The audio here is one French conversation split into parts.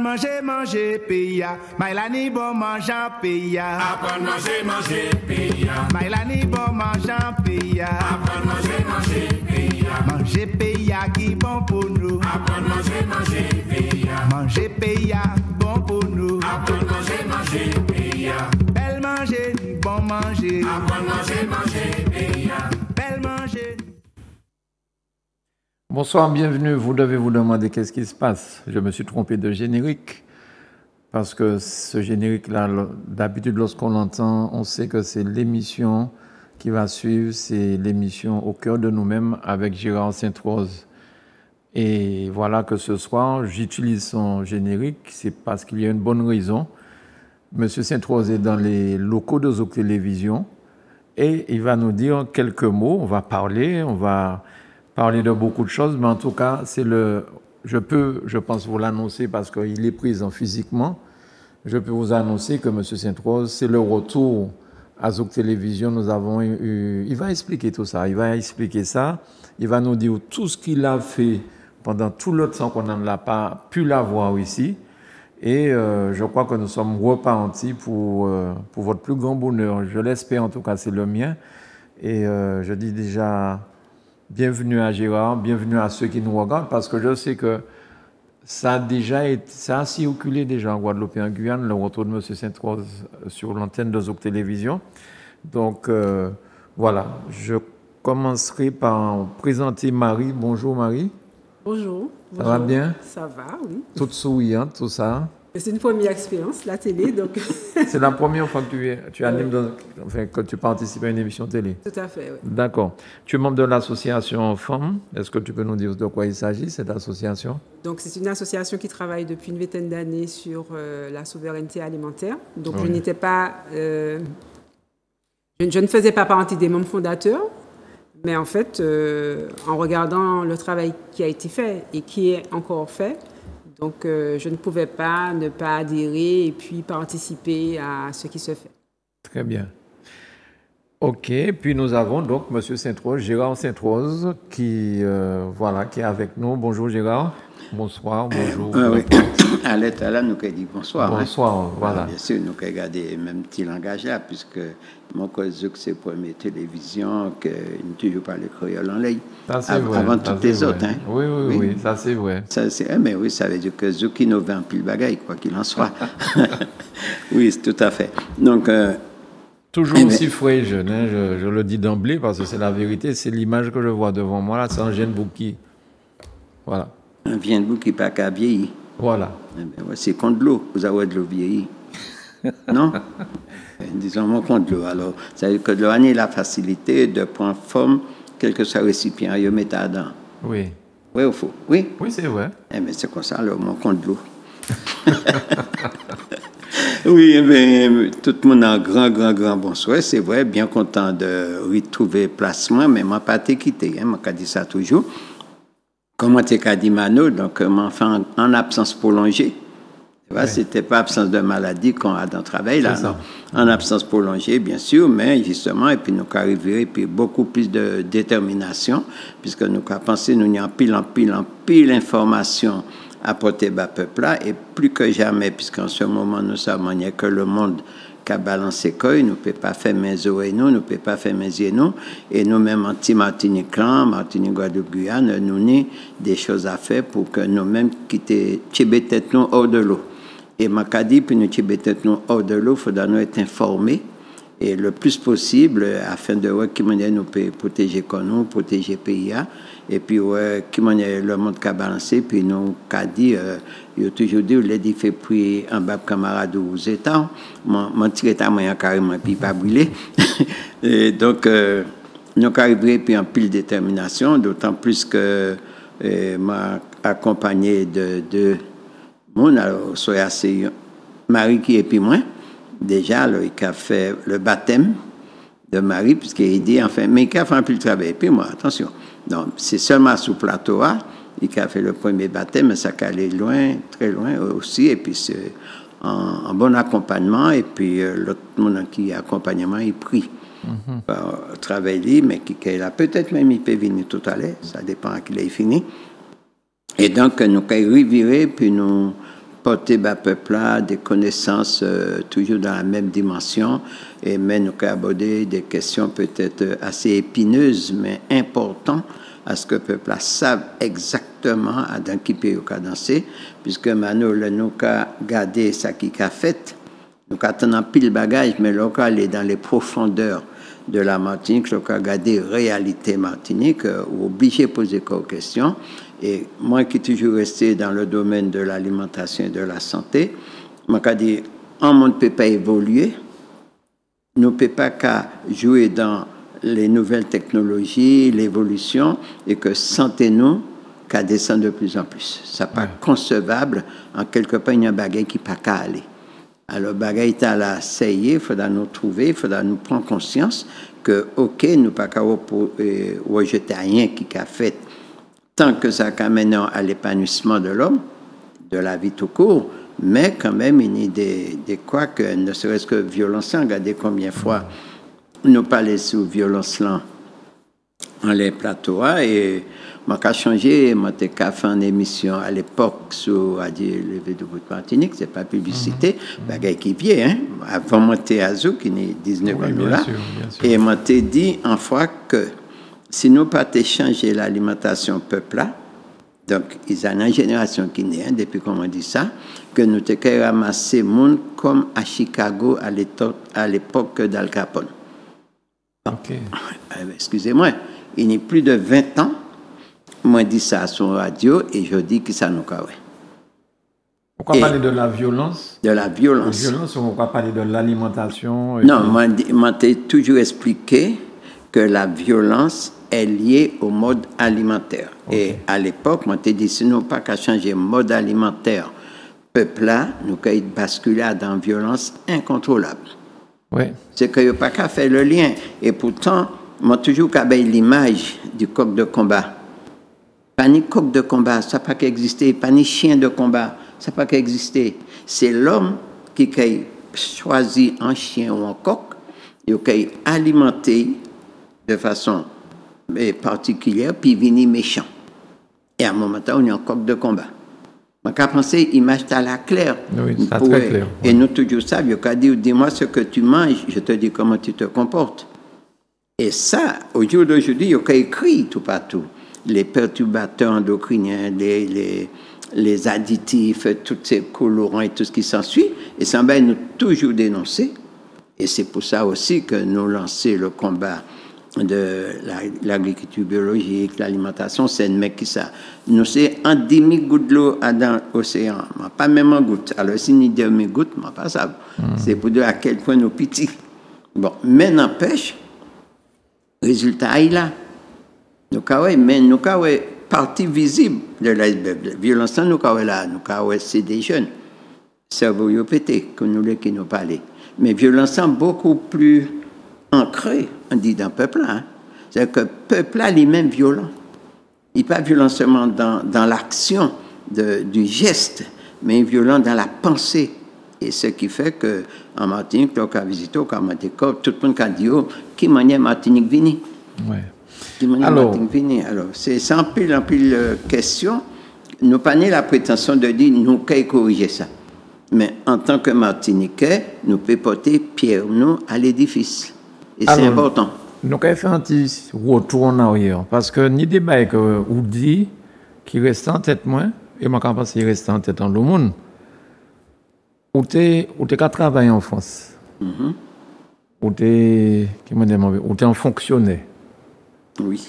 manger, manger, paya. Mailani bon mangeant, paya. Apprendre manger, manger, paya. Mailani bon mangeant, paya. Apprendre manger, manger, paya. Manger, paya qui bon pour nous. Apprendre manger, manger, paya. Manger, paya bon pour nous. Apprendre manger, manger, paya. Belle manger, bon manger. Apprendre manger, manger, paya. Belle manger. Bonsoir, bienvenue. Vous devez vous demander qu'est-ce qui se passe. Je me suis trompé de générique parce que ce générique-là, d'habitude, lorsqu'on l'entend, on sait que c'est l'émission qui va suivre. C'est l'émission Au cœur de nous-mêmes avec Gérard Sainte-Rose. Et voilà que ce soir, j'utilise son générique. C'est parce qu'il y a une bonne raison. Monsieur Sainte-Rose est dans les locaux de Zouk Télévision et il va nous dire quelques mots. On va parler de beaucoup de choses, mais en tout cas, je pense vous l'annoncer parce qu'il est présent physiquement. Je peux vous annoncer que M. Sainte-Rose, c'est le retour à Zouk Télévision. Nous avons il va expliquer tout ça. Il va expliquer ça. Il va nous dire tout ce qu'il a fait pendant tout le temps qu'on n'a pas pu l'avoir ici. Et je crois que nous sommes repartis pour votre plus grand bonheur. Je l'espère, en tout cas, c'est le mien. Et je dis déjà bienvenue à Gérard, bienvenue à ceux qui nous regardent, parce que je sais que ça a circulé déjà en Guadeloupe et en Guyane, le retour de M. Sainte-Rose sur l'antenne de Zouk Télévision. Donc, voilà, je commencerai par présenter Marie. Bonjour Marie. Bonjour. Ça va bien? Ça va, oui. Toute souriante, tout ça. C'est une première expérience, la télé, donc... C'est la première fois que tu animes, que tu participes à une émission télé. Tout à fait, oui. D'accord. Tu es membre de l'association Femmes. Est-ce que tu peux nous dire de quoi il s'agit, cette association? Donc, c'est une association qui travaille depuis une vingtaine d'années sur la souveraineté alimentaire. Donc, Oui. je n'étais pas... je ne faisais pas partie des membres fondateurs, mais en fait, en regardant le travail qui a été fait et qui est encore fait, donc je ne pouvais pas ne pas adhérer et puis participer à ce qui se fait. Très bien. OK. Puis nous avons donc M. Sainte-Rose, Gérard Sainte-Rose, qui est avec nous. Bonjour Gérard. Bonsoir, bonjour. Oui. À l'état là, nous avons dit bonsoir. Bonsoir, voilà. Bien sûr, nous avons gardé le même petit langage là, puisque mon cousin, c'est la première télévision que nous toujours parlé créole en ligne. Ça, c'est vrai. Avant toutes les autres. Hein. Oui, ça c'est vrai. Mais oui, ça veut dire que Zouk innove en pile bagaille, quoi qu'il en soit. Oui, c'est tout à fait. Donc, toujours aussi frais et jeune, hein, je le dis d'emblée parce que c'est la vérité, c'est l'image que je vois devant moi là, c'est un jeune bouki. Voilà. Un vient de bouc qui n'a pas vieilli. Voilà. C'est contre l'eau, vous avez de l'eau vieillie. Non? Disons, mon contre l'eau. Alors, ça veut dire que l'eau a la facilité de prendre forme, quel que soit le récipient, il met dedans. Oui. Oui ou faux? Oui? Oui, c'est vrai. Mais c'est comme ça, alors, mon contre l'eau. Oui, mais tout le monde a un grand bonsoir. C'est vrai, bien content de retrouver placement, mais je n'ai pas été quitté. Je m'ai dit ça toujours. Comment tu as dit Mano, donc enfin en absence prolongée. Oui. C'était pas absence de maladie qu'on a dans le travail là, non. En absence prolongée, bien sûr, mais justement, et puis nous arrivons, et puis beaucoup plus de détermination, puisque nous avons pensé, nous y a en pile information à porter bas peuple là, et plus que jamais, puisqu'en ce moment, nous savons que le monde qui a balancé quoi, nous ne pouvons pas faire mes oreilles, nous ne pouvons pas faire mes yeux, nous, et nous-mêmes, anti-Martinique, Martinique, Guadeloupe, Guyane, nous avons des choses à faire pour que nous-mêmes quitter tête nous hors de l'eau. Et ma dit, puis nous tête nous hors de l'eau, il faudra nous être informés, et le plus possible, afin de voir qui nous peut protéger comme nous, protéger PIA, et puis qui le monde qui a balancé, puis nous a dit, il a toujours dit, il a dit, fait puis un bas camarade aux États, mon tiré à moyen carrément, puis pas brûlé. Et donc, nous arrivons puis en pile détermination, d'autant plus que m'a accompagné de monde, alors, soit assez Marie qui est puis moi, déjà, alors, il a fait le baptême de Marie, puisqu'il dit, enfin, mais il a fait un peu le travail, puis moi, attention. Donc, c'est seulement sous plateau, il a fait le premier baptême, mais ça allait loin, très loin aussi, et puis c'est en bon accompagnement, et puis l'autre monde qui accompagnement, il prie. Travail, mais qui a peut-être même il peut venir tout à l'heure, ça dépend à qui il est fini. Et donc, nous avons reviré, puis nous porter bas peuple là des connaissances toujours dans la même dimension et mais nous aborder des questions peut-être assez épineuses mais importantes à ce que le peuple là savent exactement à dans qui pays au danser puisque maintenant nous avons gardé ça qui a fait nous avons pile bagage mais là aller dans les profondeurs de la Martinique, nous avons gardé réalité Martinique obligé de poser des questions. Et moi qui suis toujours resté dans le domaine de l'alimentation et de la santé, je me dis, on ne peut pas évoluer, nous ne pouvons pas qu'à jouer dans les nouvelles technologies, l'évolution, et que santé nous, qu'à descendre de plus en plus. Ce n'est pas concevable, en quelque part, il y a un bagage qui n'est pas qu'à aller. Alors, le bagage est à la CIE, il faudra nous trouver, il faudra nous prendre conscience que, OK, nous ne pouvons pas rejeter rien qui a fait tant que ça amène à l'épanouissement de l'homme, de la vie tout court, mais quand même, il y a des quoi que, ne serait-ce que violence, regardez combien de fois nous parlons sur violence là, en les plateaux, et moi, j'ai changé, moi, j'ai fait une émission à l'époque sur, à dire, le V de Martinique, c'est pas publicité, bagay qui vient, hein, avant mon théâtre, qui est 19 ans là, et moi, j'ai dit, en fois que, si nous pas changer l'alimentation peuple là, donc il y a une génération qui naît, depuis qu'on dit ça, que nous avons ramassé monde comme à Chicago à l'époque d'Al Capone. Okay. Excusez-moi, il y a plus de 20 ans, moi dit ça à son radio et je dis que ça nous carré. Pourquoi parler de la violence? De la violence. La violence, on va parler de l'alimentation. Non, moi t'ai toujours expliqué que la violence est liée au mode alimentaire. Okay. Et à l'époque, moi, t'ai dit, si nous pas qu'à changer le mode alimentaire, peuple là, nous avons basculé dans une violence incontrôlable. Oui. C'est qu'il n'y a pas qu'à faire le lien. Et pourtant, moi, toujours qu'à l'image du coq de combat. Pas ni coq de combat, ça n'a pas qu'à exister. Pas ni chien de combat, ça n'a pas qu'à exister. C'est l'homme qui a choisi un chien ou un coq, et qui a alimenté de façon particulière, puis venir méchant. Et à un moment donné, on est en coq de combat. Je peux penser, image à la claire. Oui, c'est très clair. Et nous, toujours ça, je peux dire, dis-moi ce que tu manges, je te dis comment tu te comportes. Et ça, au jour d'aujourd'hui, il y a écrit tout partout. Les perturbateurs endocriniens, les additifs, tous ces colorants et tout ce qui s'ensuit. Et ça va nous toujours dénoncer. Et c'est pour ça aussi que nous lançons le combat de l'agriculture biologique, l'alimentation, c'est un mec qui ça. Nous, c'est un demi-goutte de l'eau dans l'océan, pas même en goutte. Alors, si nous demi-goutte, pas ça. C'est pour dire à quel point nous petits. Bon, mais n'empêche, résultat, il là. Mais nous avons partie visible de l'iceberg. La violence, nous avons là, nous avons c'est des jeunes. Cerveau pété, que nous qui nous parlent. Mais violence beaucoup plus ancré, on dit dans le peuple là. Hein. C'est-à-dire que le peuple là, il est même violent. Il n'est pas violent seulement dans l'action du geste, mais violent dans la pensée. Et ce qui fait qu'en Martinique, quand on a visité, quand on a dit, tout le monde a dit, oh, qui manière Martinique vini? Ouais. Qui manière Martinique vini? Alors, c'est sans pile question. Nous pas la prétention de dire, nous pouvons corriger ça. Mais en tant que Martiniquais, nous pouvons porter pierre nous à l'édifice. Et c'est important. Nous avons fait un petit retour en arrière. Parce que ni débat que vous dit qui reste en tête, moi, et moi, quand je pense qu'il reste en tête dans le monde, où tu as travaillé en France, où tu es un fonctionnaire. Oui.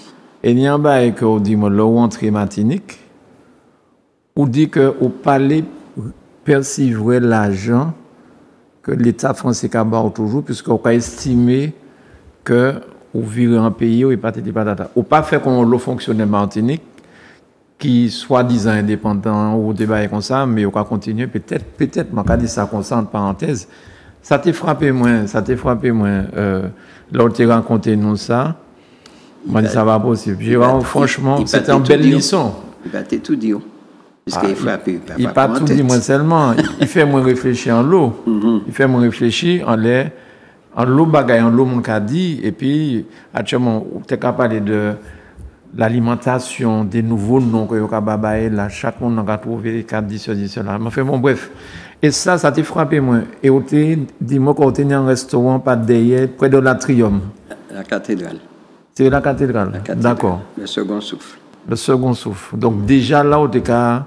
Et il y a un bail que vous dit, moi, là où entrer Martinique, où dit que au palais percevrait l'argent que l'État français a toujours, puisqu'on a estimé que vous vivez en pays où il n'y a pas ou pas fait comme le fonctionnaire Martinique, qui soi-disant indépendant ou débat comme ça, mais on va continuer, peut-être, moi, je dis ça comme ça, en parenthèse, ça t'a frappé moins, là où tu as rencontré nous ça, moi, je dis ça va possible. Franchement, c'était une belle leçon. Il va tout dire. Parce qu'il est frappé. Il n'a pas tout dit moi seulement. Il fait moins réfléchir en l'eau. Il fait moins réfléchir en l'eau bagaille, en l'eau mon qu'a dit. Et puis, actuellement, tu es capable de l'alimentation, des nouveaux noms que vous avez là, chaque monde a trouvé 4 10 cela. Enfin bon, bref. Et ça t'a frappé moi. Et on t'a dit moi qu'on était en restaurant pas derrière, près de l'atrium. La cathédrale. C'est la cathédrale. D'accord. Le second souffle. Le second souffle. Donc déjà là, on t'a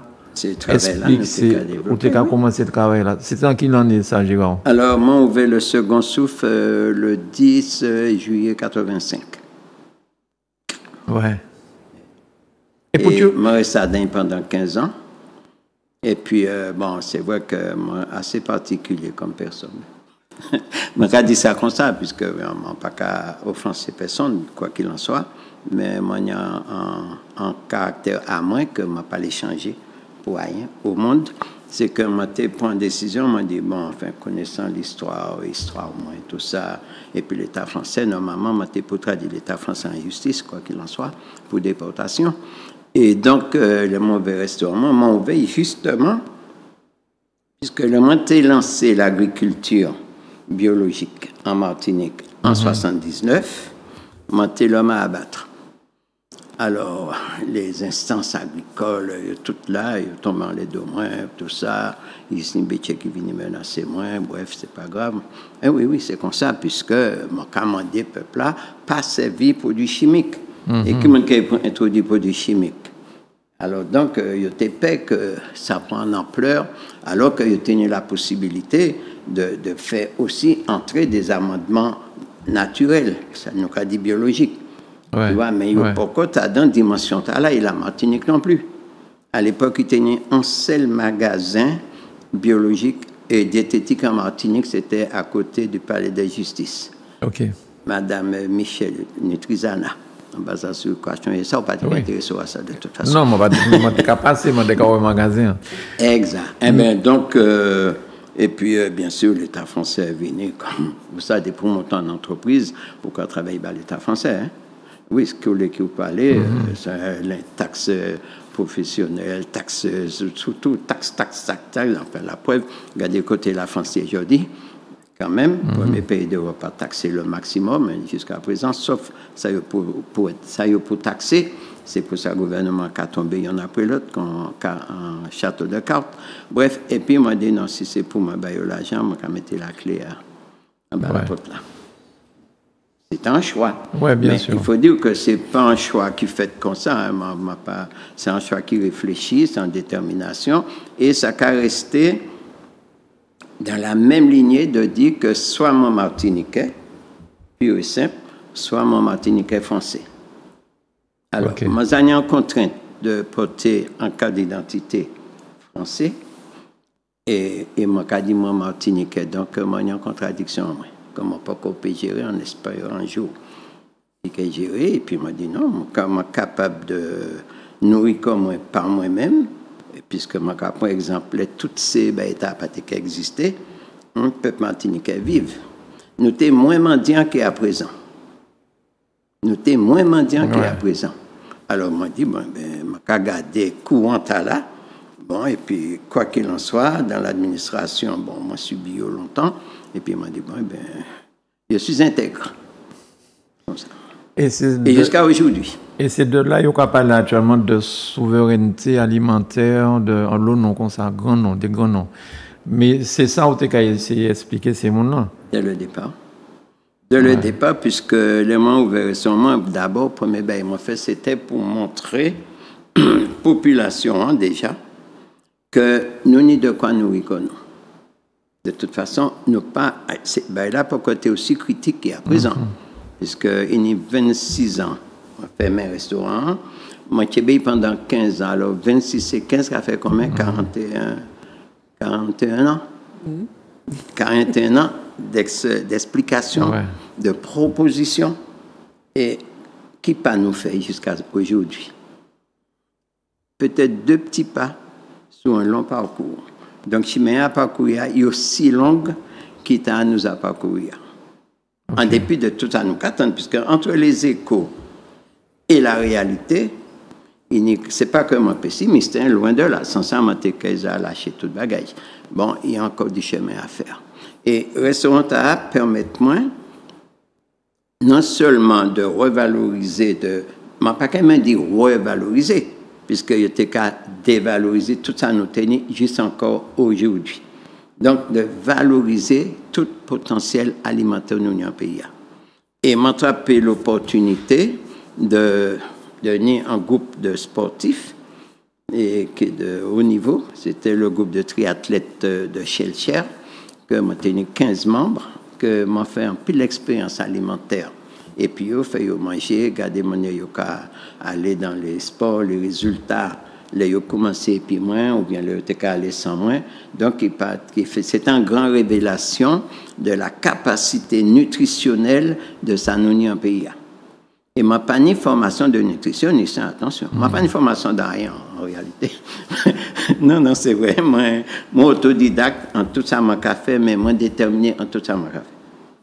expliqué, on t'a commencé le travail là. C'était en quelle année ça, Gérard? Alors, moi, j'ai ouvert le second souffle le 10 juillet 85. Ouais. Et je suis resté à Dain pendant 15 ans. Et puis, bon, c'est vrai que je suis assez particulier comme personne. Je ne dis ça comme ça, puisque je ne pas qu'à offenser personne, quoi qu'il en soit. Mais moi, il y a un caractère à moi que je ne pas changer pour rien au monde. C'est que moi, je prends une décision, je me dis, bon, enfin, connaissant l'histoire au moins, tout ça, et puis l'État français, normalement, moi, je pour traduire l'État français en justice, quoi qu'il en soit, pour déportation. Et donc, le mauvais restaurant m'a ouvert justement, puisque le moment où lancé l'agriculture biologique en Martinique en 79, m'a l'homme à abattre. Alors, les instances agricoles, toutes là, ils tombent en les deux moins, tout ça, ils disent qui viennent menacer moins, bref, c'est pas grave. Et oui, c'est comme ça, puisque mon commandé peuple là, pas servi produits chimiques. Et qui m'a introduit produits chimiques. Alors, donc, il était peur que ça prend en ampleur, alors qu'il y a la possibilité de faire aussi entrer des amendements naturels, ça nous a dit biologiques. Ouais, tu vois, mais il y a pourquoi tu as dans une dimension là, et la Martinique non plus. À l'époque, il y avait un seul magasin biologique et diététique en Martinique, c'était à côté du palais de justice. OK. Madame Michel Nutrizana. En basant sur quoi et ça, on va pas t'intéresser à ça de toute façon. Non, je ne vais pas passer, je vais pas au magasin. Exact. Eh bien, donc, et puis, bien sûr, l'État français est venu, comme vous savez, pour monter en entreprise, pourquoi travailler à l'État français. Hein? Oui, ce que vous parlez, c'est les taxes professionnelles, taxes, surtout taxes, enfin, la preuve, regardez côté la France aujourd'hui. Quand même, premier pays d'Europe a taxé le maximum jusqu'à présent, sauf ça pour taxer. C'est pour ça que le gouvernement a tombé, il y en a après l'autre, en château de cartes. Bref, et puis moi, dit non, si c'est pour moi, l'argent, moi, je mettre la clé à la porte là. C'est un choix. Ouais, bien mais sûr. Il faut dire que ce n'est pas un choix qui fait comme ça. Hein, c'est un choix qui réfléchit, c'est en détermination, et ça a resté dans la même lignée de dire que soit mon Martiniquais, pur et simple, soit mon Martiniquais français. Alors, moi, j'ai une contrainte de porter un cas d'identité français et moi, j'ai dit mon Martiniquais. Donc, moi, il y a une contradiction. Comment pas qu'on peut gérer en espérant un jour. Et gérer, et puis, moi, dit non, je suis capable de nourrir comme par moi-même. Puisque, par exemple, toutes ces étapes qui existaient, un peuple martiniquais vive. Nous sommes moins mendiants qu'à présent. Nous sommes moins mendiants qu'à présent. Alors, moi, je dis, bon, je vais garder courant là. Bon, et puis, quoi qu'il en soit, dans l'administration, bon, moi, je suis bio longtemps. Et puis, moi, je dis, bon, je suis intègre. Comme ça. Et jusqu'à aujourd'hui. Et c'est de là qu'on parle actuellement de souveraineté alimentaire, en l'eau non comme ça, grand nom, des grands noms. Mais c'est ça où tu as essayé d'expliquer ces mots-là. Dès le départ. Dès le départ, puisque les mots ouverts sûrement, d'abord, premier bail m'a fait, c'était pour montrer population déjà que nous ni de quoi nous reconnaissons. De toute façon, nous pas. C'est là pour côté aussi critique qu'à présent. Puisqu'il y a 26 ans, on fait mes restaurants. Moi, je suis pendant 15 ans. Alors, 26 et 15, ça fait combien? 41 ans. 41 ans d'explication, de proposition. Et qui pas nous fait jusqu'à aujourd'hui? Peut-être 2 petits pas sur un long parcours. Donc, si je parcourir, il y a aussi long qu'il a à nous à parcourir. En dépit de tout ça, nous attendons, puisque entre les échos et la réalité, ce n'est pas que moi pessimiste, hein, loin de là, sincèrement, je a lâché tout le bagage. Bon, il y a encore du chemin à faire. Et restaurant à permettre moi non seulement de revaloriser, de m'a pas quand même dit revaloriser, puisque il était qu'à dévaloriser tout ça nous tenait juste encore aujourd'hui. Donc, de valoriser tout potentiel alimentaire dans notre pays. Et m'attraper l'opportunité de venir un groupe de sportifs et qui est de haut niveau. C'était le groupe de triathlètes de Shelcher, que m'a tenu 15 membres, que m'a fait un peu l'expérience alimentaire. Et puis, il fait manger, garder mon aller dans les sports, les résultats, les commencé puis moins, ou bien le aller sans moins. Donc, c'est une grande révélation de la capacité nutritionnelle de sa en pays. Et m'a pas ni formation de nutritionniste, attention. M'a pas ni formation dans rien, en réalité. non, c'est vrai. Moi, autodidacte, en tout ça, m'a fait, mais moi, déterminé en tout ça, m'a fait.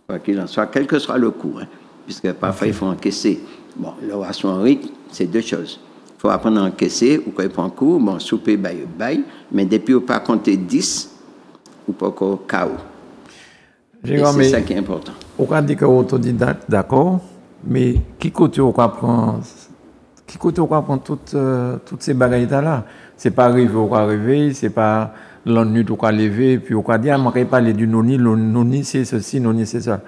Quoi qu'il en soit, quel que soit le cours, puisque parfois, il faut encaisser. Bon, le ration rythme, c'est deux choses. Il faut apprendre à encaisser, ou quand il prend un cours, bon, souper, bail, mais depuis, on ne peut pas compter 10, ou pas encore KO. C'est ça qui est important. On va dire que autodidacte, d'accord, mais qui côté on va prendre toutes ces bagailles-là? C'est pas arriver, on va arriver, c'est pas l'ennui, on va lever, puis on va dire, on va parler du noni, c'est ceci, noni, c'est ça.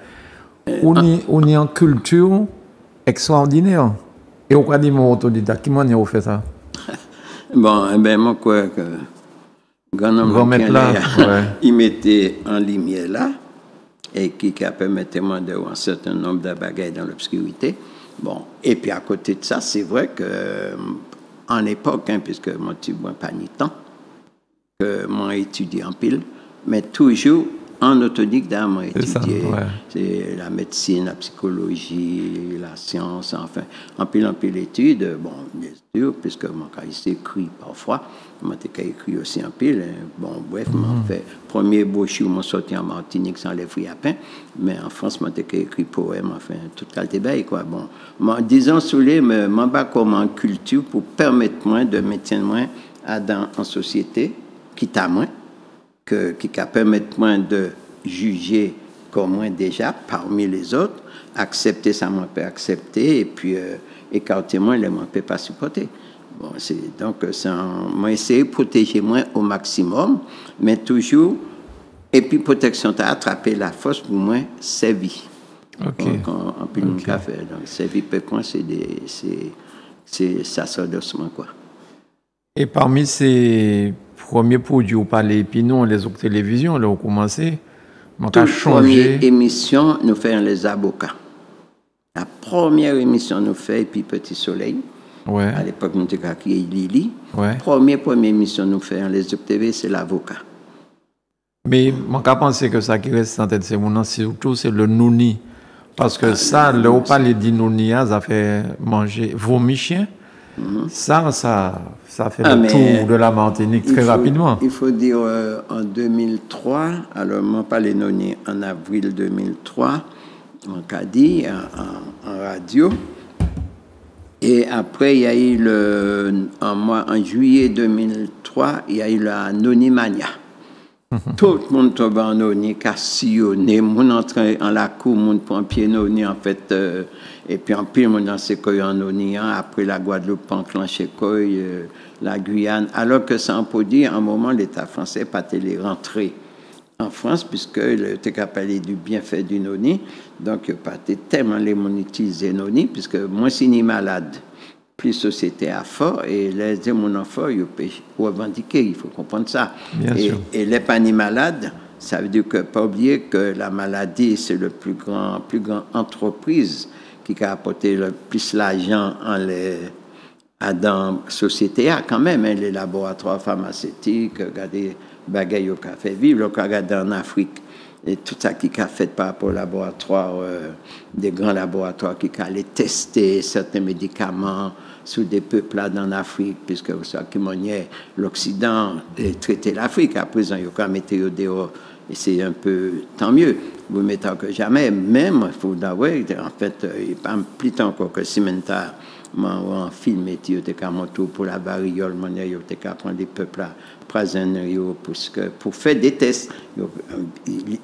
On est en culture extraordinaire. Et on va dire mon autodidacte, qui m'en a fait ça? Bon, moi, quoi que. Il mettait en lumière là, et qui permettait de voir un certain nombre de bagailles dans l'obscurité. Bon, et puis à côté de ça, c'est vrai que, en époque, puisque moi, tu vois pas ni temps, que moi, étudié en pile, mais toujours en autodidacte, moi, étudié c'est la médecine, la psychologie, la science, enfin, en pile d'études, bon, bien sûr, puisque moi, quand il écrit parfois, moi, j'ai écrit aussi en pile, bon, bref, moi, fait, premier brochure, moi, sorti en Martinique sans les fruits à pain, mais en France, moi, j'ai écrit poème, enfin, toute qualité bail, quoi, bon. Moi, disons, soulé, moi, pas comme en culture pour permettre moi de mettre moi en société, qui t'a moins, qui permettre moi de juger comme moi déjà parmi les autres, accepter ça, moi peut accepter, et puis écarter moi, les moi peut pas supporter. Bon, donc moi essayer de protéger moi au maximum, mais toujours, et puis protection, tu as attrapé la force pour moi, servir. Ok. En plus de café, donc servir peut moi, ça sort doucement quoi. Et parmi ces premiers produits, vous parlez, puis nous, les autres télévisions, là, on commencé. La première émission, nous faisons les avocats. La première émission, nous faisons, puis Petit Soleil. Ouais. À l'époque, nous avons créé Lili. Ouais. Première émission, nous faisons les autres TV, c'est l'avocat. Mais moi, je pense que ça qui reste en tête, surtout, c'est le nouni. Parce que ça, là, on parle de nouni, ça fait manger vomi chien. Ça fait le tour de la Martinique très rapidement. Il faut dire en 2003, alors moi parlé en avril 2003, on a dit en radio. Et après, il y a eu en juillet 2003, il y a eu la Nonimania. Tout le monde tombe en noni, cassillonné, mon entré en la cour, mon prend pied noni en fait, et puis en pile mon dans ses coins en noni, après la Guadeloupe enclenché la Guyane, alors que ça on peut dire, à un moment l'État français pas télé rentré en France puisque le TK parlait du bienfait du noni, donc il pas tellement les monétiser noni puisque moi si ni malade. Plus société à fort et les mon enfant ils peuvent revendiquer, il faut comprendre ça. Et les pas ni malades, ça veut dire que pas oublier que la maladie c'est le plus grand entreprise qui a apporté le plus l'argent dans la société quand même, les laboratoires pharmaceutiques, regardez bagaille au café vivre, regardez en Afrique. Et tout ça qui a fait par rapport au laboratoire, des grands laboratoires qui allaient tester certains médicaments sur des peuples là dans l'Afrique, puisque vous savez que l'Occident traiter l'Afrique. À présent, il y a un météo dehors, et c'est un peu, tant mieux, vous mettez que jamais, même, il faut d'avouer, en fait, il n'y a pas plus temps encore que Simenta, en film, et il y a un tour pour la variole, il y a prendre des peuples là, pour faire des tests.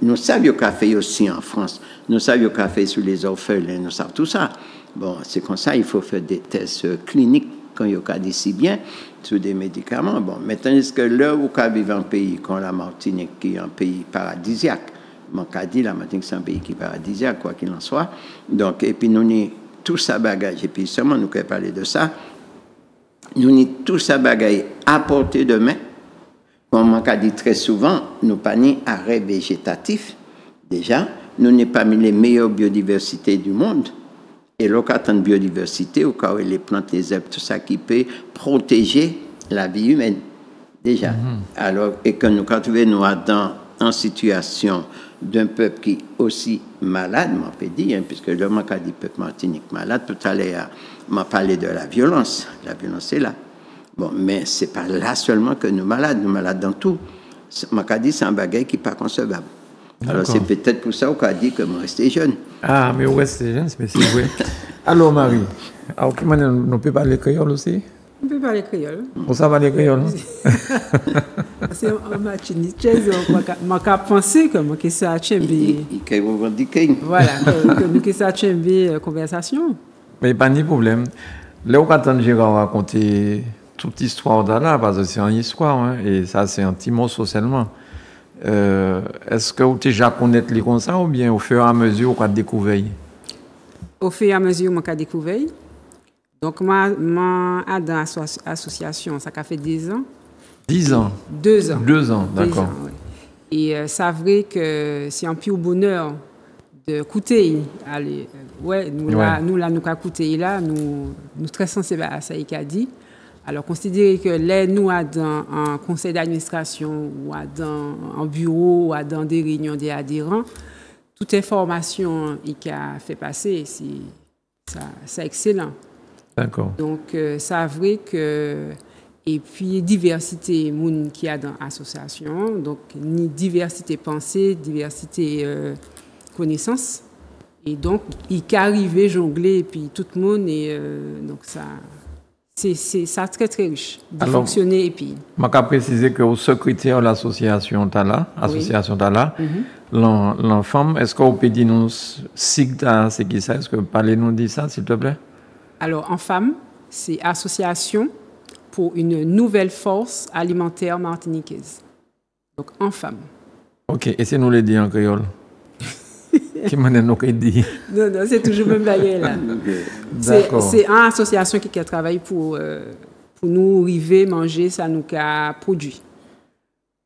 Nous savions qu'il y a fait aussi en France, nous savions qu'il y a fait sur les orphelins, nous savons tout ça. Bon, c'est comme ça, il faut faire des tests cliniques quand il y a dit si bien sur des médicaments. Bon, maintenant, est-ce que là où on vit en pays comme la Martinique, qui est un pays paradisiaque, mon cas dit la Martinique c'est un pays qui est paradisiaque, quoi qu'il en soit. Donc, et puis nous avons tout ça bagage, et puis seulement nous pouvons parler de ça, nous avons tout ça bagage à portée de main. Comme on a dit très souvent, nous pas ni arrêt végétatif, déjà, nous n'est pas mis les meilleures biodiversités du monde. Et là, quand on a une biodiversité, au cas où les plantes, les herbes, tout ça qui peut protéger la vie humaine, déjà. Alors, et que nous, quand nous sommes en situation d'un peuple qui est aussi malade, on peut dire, puisque le manque dit peuple martinique malade, tout à l'heure, on parlé de la violence. La violence est là. Bon, mais ce n'est pas là seulement que nous malades dans tout. On dit c'est un bagage qui n'est pas concevable. Alors, c'est peut-être pour ça qu'on a dit que je restais jeune. Ah, mais ouais, c'est jeune, mais c'est vrai. Alors, Marie, alors, on peut parler créole aussi? On peut parler créole. On sait parler créole? C'est en Martinique, je pensé que ça a changé. Voilà, que ça a changé conversation. Mais pas de problème. Là, on attend Gérard raconter toute l'histoire d'Allah, parce que c'est une histoire, hein, et ça, c'est un petit morceau seulement. Est-ce que vous déjà connaissez les comme ça ou bien au fur et à mesure vous avez découvert? Au fur et à mesure vous avez découvert. Donc moi dans l'association ça fait 10 ans. 10 ans. 2 ans. 2 ans, d'accord. Oui. Et c'est vrai que c'est un pur bonheur de écouter. Allez, ouais, nous avons écouté là, nous très sensibles à ça qu'il a dit. Alors, considérer que là, nous, dans un conseil d'administration, ou dans un bureau, ou dans des réunions des adhérents, toute information qu'il a fait passer, c'est excellent. D'accord. Donc, c'est vrai que... Et puis, diversité moun qu'il y a dans l'association, donc, ni diversité pensée, diversité connaissance. Et donc, il peut arriver, jongler, et puis tout le monde, et donc ça... C'est ça très très riche de fonctionner et puis. Je vais préciser que au secrétaire de l'association Tala, l'enfant, est-ce qu'on peut dire nous SIGTA, c'est qui ça? Est-ce que parlez-nous de ça, s'il te plaît? Alors en femme, c'est Association pour une nouvelle force alimentaire martiniquaise. Donc en femme. Ok, et c'est nous le dire en créole. Qui m'a dit? Non, c'est toujours même baguette là. C'est une association qui travaille pour nous arriver manger ça nous a produit.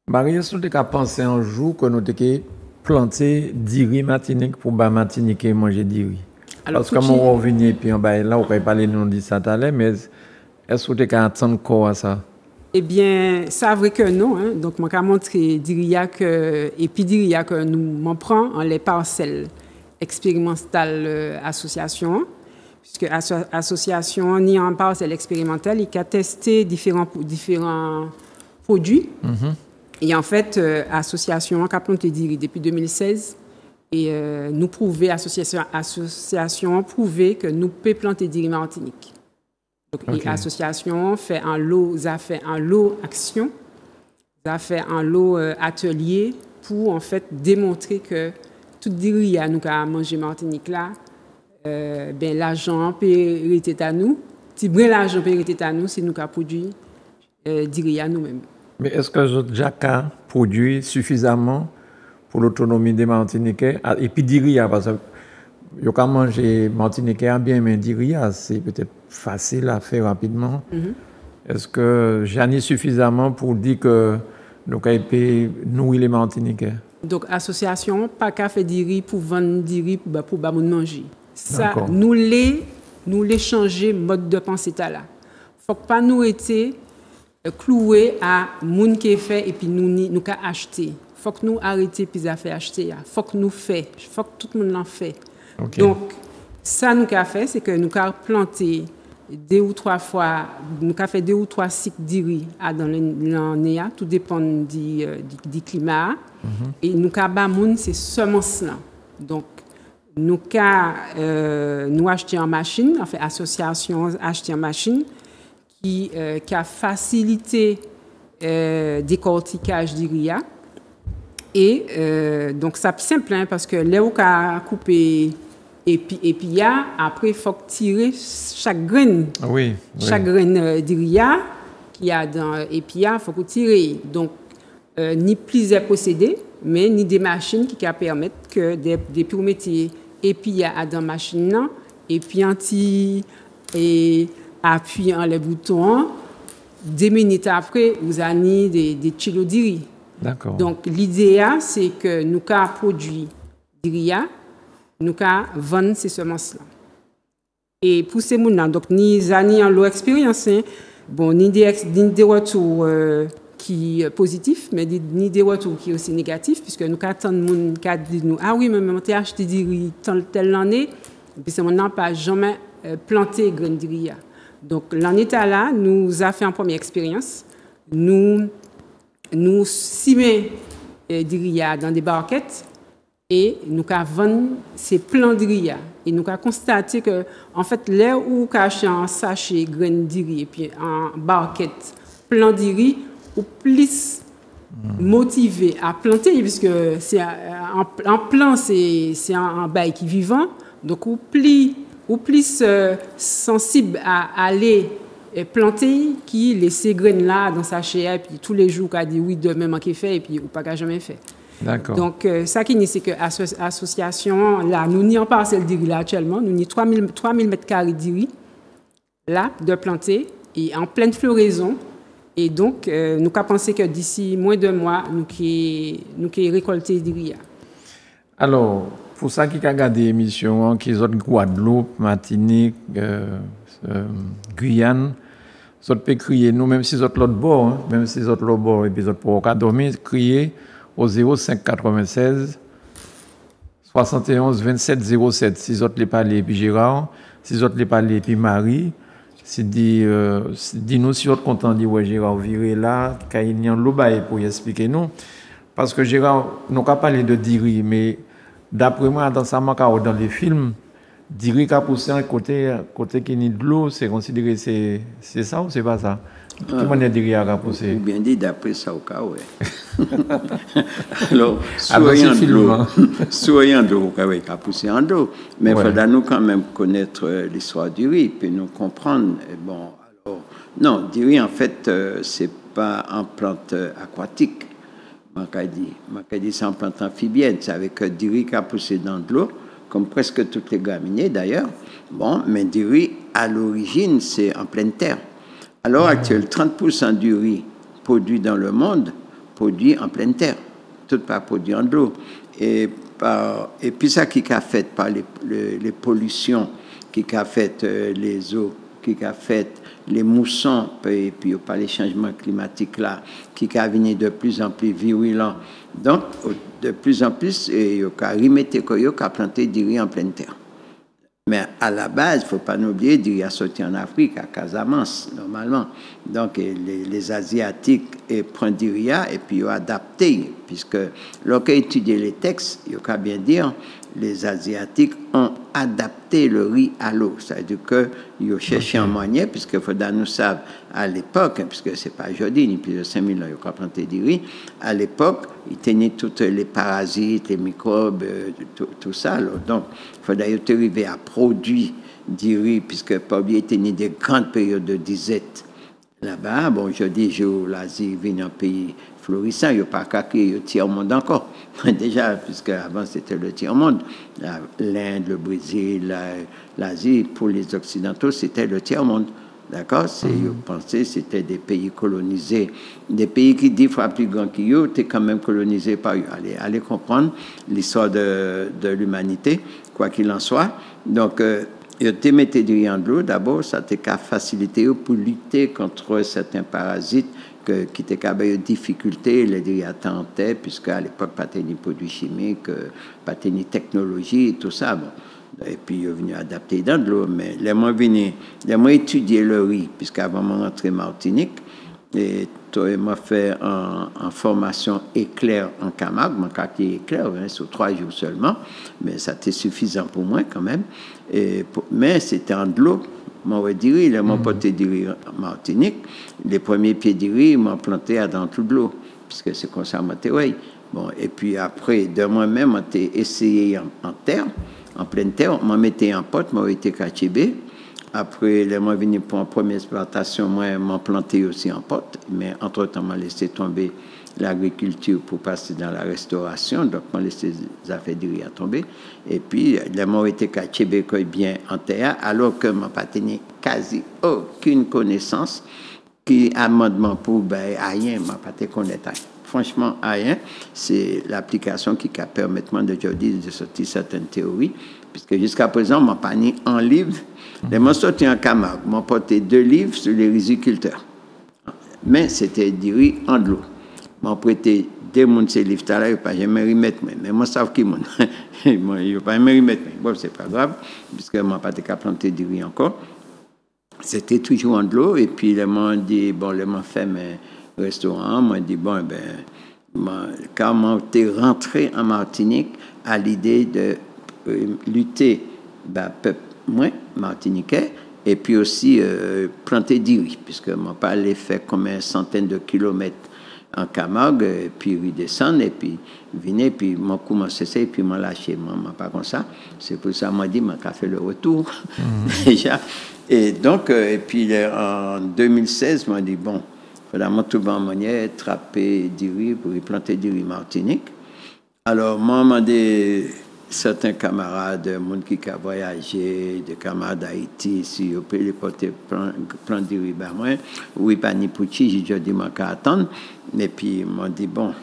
Marie, est-ce que tu as pensé un jour que nous avons planté 10 riz Martinique pour les Martiniquais manger 10 riz? Parce que quand on revient et puis là, on va parler nous de ça tout à l'heure, mais est-ce que tu as attendu quoi à ça? Eh bien, c'est vrai que non. Hein. Donc, je vais montrer que nous m'en prenons en les parcelles expérimentales association, puisque association ni en parcelle expérimentale, il a testé différents produits. Et en fait, association a planté depuis 2016 et nous prouver association prouvé que nous pouvons planter des Martinique. Donc, l'association fait un lot action, ça fait un lot atelier pour en fait démontrer que toute diri à nous qu'à manger Martinique là, ben l'argent peut rester à nous. Si bien l'argent peut rester à nous, c'est nous qui produit diri à nous-mêmes. Mais est-ce que Jacques produit suffisamment pour l'autonomie des Martiniquais et puis diri parce que yo quand manger Martiniquais bien mais diri c'est peut-être facile à faire rapidement. Est-ce que j'en ai suffisamment pour dire que nous pouvons nourrir les Martiniquais? Donc, l'association pas qu'à faire du riz pour vendre du riz pour manger. Ça, nous les changer mode de pensée là. Faut pas nous être cloués à moun qui fait et puis nous qu'à acheter. Faut que nous arrêter puis à faire acheter. Faut que nous fait. Faut que tout le monde l'en fait. Donc, ça nous qu'a fait, c'est que nous qu'a planté 2 ou 3 fois, nous qu'a fait 2 ou 3 cycles de riz dans l'année, tout dépend du climat. Et nous qu'a bamoun ces semences là. Donc, nous qu'a nous acheté en machine, en fait, association acheté en machine qui a facilité décortiquage du riz. Et donc, c'est simple, hein, parce que là où on a coupé Et puis après, il faut tirer chaque graine. Oui. Chaque graine d'Iria qu'il y a dans Epia, il faut qu'on tire. Donc, ni plusieurs procédés, mais ni des machines qui permettent que des pour mettre Epia dans la machine, et puis et appuyant les boutons, 2 minutes après, vous avez des kilos d'Iri. D'accord. Donc, l'idée, c'est que nous avons produit d'Iria, nous avons vendu ces semences-là. Et pour ces gens-là, donc, ni en leur expérience, bon, ni des retours qui sont positifs, mais ni des retours qui sont aussi négatifs, puisque nous avons des gens qui disent, ah oui, mais on a acheté du riz telle année, et puis ces gens-là n'ont pas jamais planté graines de riz. Donc, l'année là, nous avons fait une première expérience. Nous simons du riz dans des barquettes et nous avons vendu ces plants de riz. Et nous avons constaté que, en fait, là où on achète un sachet de graines de riz et puis en barquette plant de riz, ou plus motivé à planter, puisque c'est un plant, c'est un bail qui est vivant, donc ou plus sensible à aller planter qui laisser graines là dans sa chair et puis tous les jours qu'a dit oui demain manquer fait et puis ou pas jamais fait. D'accord. Donc ça qui c'est que association là nous n'y en parcelle d'Iri là actuellement, nous n'y 3000 mètres carrés d'Iri là de planter et en pleine floraison. Et donc, nous avons pensé que d'ici moins de mois, nous avons récolté du riz. Alors, pour ça qui a regardé l'émission, qui sont Guadeloupe, Martinique, Guyane, vous pouvez crier, nous, même si vous êtes l'autre bord, même si vous êtes l'autre bord, et puis vous êtes pour dormir, crier au 05 96 71 27 07. Si vous êtes parler, puis Gérard, si vous êtes parler, puis Marie. Dis-nous si vous êtes content de voir Gérard virer là, quand il y a un lobaye pour y expliquer nous. Parce que Gérard, nous n'avons pas parlé de Diri, mais d'après moi, dans les films, Diri qui a poussé un côté qui est de l'eau, c'est considéré, c'est ça ou c'est pas ça? Comment est Diri a poussé? Bien dit, d'après ça, au cas où. Alors, soyons de l'eau, qui a poussé en dos. Mais il faudra nous quand même connaître l'histoire du riz, puis nous comprendre. Bon, alors, non, du riz, en fait, c'est pas en plante aquatique. Macadi, c'est en plante amphibienne. C'est avec du riz qui a poussé dans de l'eau, comme presque toutes les graminées d'ailleurs. Bon, mais du riz, à l'origine, c'est en pleine terre. À l'heure actuelle, 30% du riz produit dans le monde produit en pleine terre, tout pas produit en eau. Et puis ça qui a fait par les pollutions, qui a fait les eaux, qui a fait les moussons, et puis par les changements climatiques là, qui a venu de plus en plus virulents. Donc, de plus en plus, il y a remetté qu'il y a planté du riz en pleine terre. Mais à la base, il ne faut pas oublier, il y a sorti en Afrique, à Casamance, normalement. Donc, les Asiatiques prennent du riz et puis ils ont adapté, puisque lorsqu'on étudie les textes, il faut bien dire, les Asiatiques ont adapté le riz à l'eau. C'est-à-dire qu'ils ont cherché un moyen, puisque il faut nous savent à l'époque, puisque ce n'est pas aujourd'hui, ni plus de 5000 ans, ils ont planté du riz. À l'époque, ils tenaient tous les parasites, les microbes, tout ça. Alors. Donc, il faut d'ailleurs arriver à produire du riz, puisque pas oublier, ils tenaient des grandes périodes de disette. Là-bas, bon, aujourd'hui, l'Asie vient un pays florissant, il n'y a pas qu'à créer le tiers-monde encore. Déjà, puisque avant c'était le tiers-monde. L'Inde, le Brésil, l'Asie, pour les Occidentaux, c'était le tiers-monde. D'accord? Je pensais que c'était des pays colonisés. Des pays qui, 10 fois plus grands qu'eux, étaient quand même colonisés par eux. Allez comprendre l'histoire de l'humanité, quoi qu'il en soit. Donc, ils mettaient du riz en l'eau. D'abord, ça a facilité pour lutter contre certains parasites qui étaient capables de difficultés, les riz attentaient, puisqu'à l'époque, pas de produits chimiques, pas de technologie et tout ça. Bon. Et puis, ils sont venus adapter dans de l'eau. Mais les moi étudier le riz, puisqu'avant mon entrée en Martinique, et toi, moi fait en formation éclair en Camargue, mon quartier éclair, sur 3 jours seulement, mais ça était suffisant pour moi quand même. Mais c'était en de l'eau. Moi, du riz, ils m'ont porté du riz en Martinique. Les premiers pieds du riz, ils m'ont planté dans tout de l'eau, puisque c'est comme ça, moi, bon, et puis après, de moi-même, j'ai essayé en terre. en pleine terre. Moi, mettais en pote, moi, été Kachibé. Après, les mois venus pour une première exploitation, moi, m'en planté aussi en pote. Mais entre-temps, m'a laissé tomber l'agriculture pour passer dans la restauration. Donc, m'a laissé les affaires de riz à tomber. Et puis, les mois été Kachibé bien en terre, alors que m'a pas tenu quasi aucune connaissance qui amendement pour ben rien m'a pas te connaître. Franchement, rien, c'est l'application qui permet de aujourd'hui de sortir certaines théories, puisque jusqu'à présent, m'a pas ni en livre. Les m'ont sorti en Camargue, m'ont porté 2 livres sur les riziculteurs. Mais c'était du riz en de l'eau. M'ont prêté 2 mouns ces livres-là, je ne vais pas jamais remettre, mais moi, je sais qui m'ont. Je ne vais pas jamais remettre, mais bon, c'est pas grave, puisque je n'ai pas planté du riz encore. C'était toujours en de l'eau, et puis les m'ont dit, bon, les m'ont fait mes restaurants, m'ont dit, bon, quand m'ont été rentré en Martinique à l'idée de lutter, peuple moins martiniquais, et puis aussi planter du riz, puisque m'ont pas allé faire comme une centaine de kilomètres en Camargue, et puis redescendre, et puis venir, puis m'ont commencé ça, et puis m'ont lâché, m'ont pas comme ça. C'est pour ça m'a dit, m'a fait le retour, déjà. Et donc, et puis en 2016, m'a dit, bon, il faudra m'en trouver en manière, trapper du riz pour y planter du riz Martinique. Alors, moi, m'a dit, certains camarades, des gens qui ont voyagé, des camarades d'Haïti, si on peut les porter planter du riz, moi, oui, pas ni pouchi, j'ai dit, qu'à attendre. Et puis, m'a dit, bon,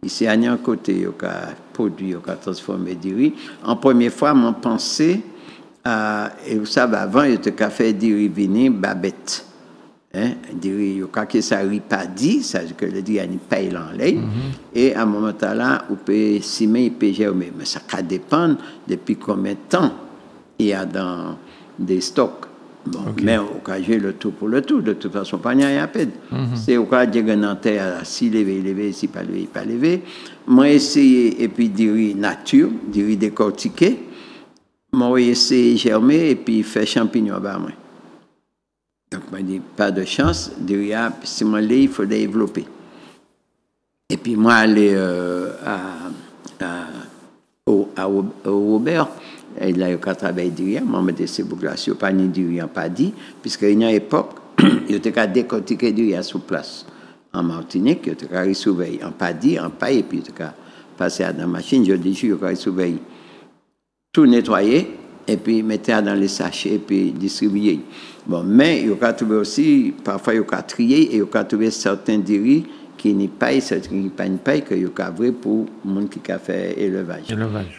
ici, à un côté, il y a produit, il y a transformé du riz. En première fois, m'a pensé, et vous savez, avant, il y a fait du riz vini, babette. Hein, il y a ça riz pas dit, ça veut dire que le riz a une paille en lait. Et à un moment là, on peut simer, il peut germer. Mais ça dépend depuis combien de temps il y a dans des stocks. Bon, mais au cas où le tout pour le tout, de toute façon, pas rien à peine. C'est au cas où il y a un terre, si levé, si pas levé, pas levé. Moi, essayé, et puis du riz nature, du riz décortiqué. Moi, essayé germer et puis faire champignons à moi. Donc, moi, dit pas de chance, du riz, si moi, il faut développer. Et puis, moi, aller au Robert, et là, il y a travaillé du riz, moi, je me dis, là, si pas ni du riz, pas dit, puisqu'à une époque, il y a décortiqué du riz sur place. En Martinique, il y a surveillé en paddy, en paille, et puis il y a passé à la machine, je dis, il y a surveillé tout nettoyer, et puis mettre dans les sachets, et puis distribuer. Bon, mais il y a trouvé aussi, parfois, il y a trié, et il y a trouvé certains du riz qui n'y paye, certains qui n'y paye pas, que il y a vrai pour les gens qui ont fait élevage.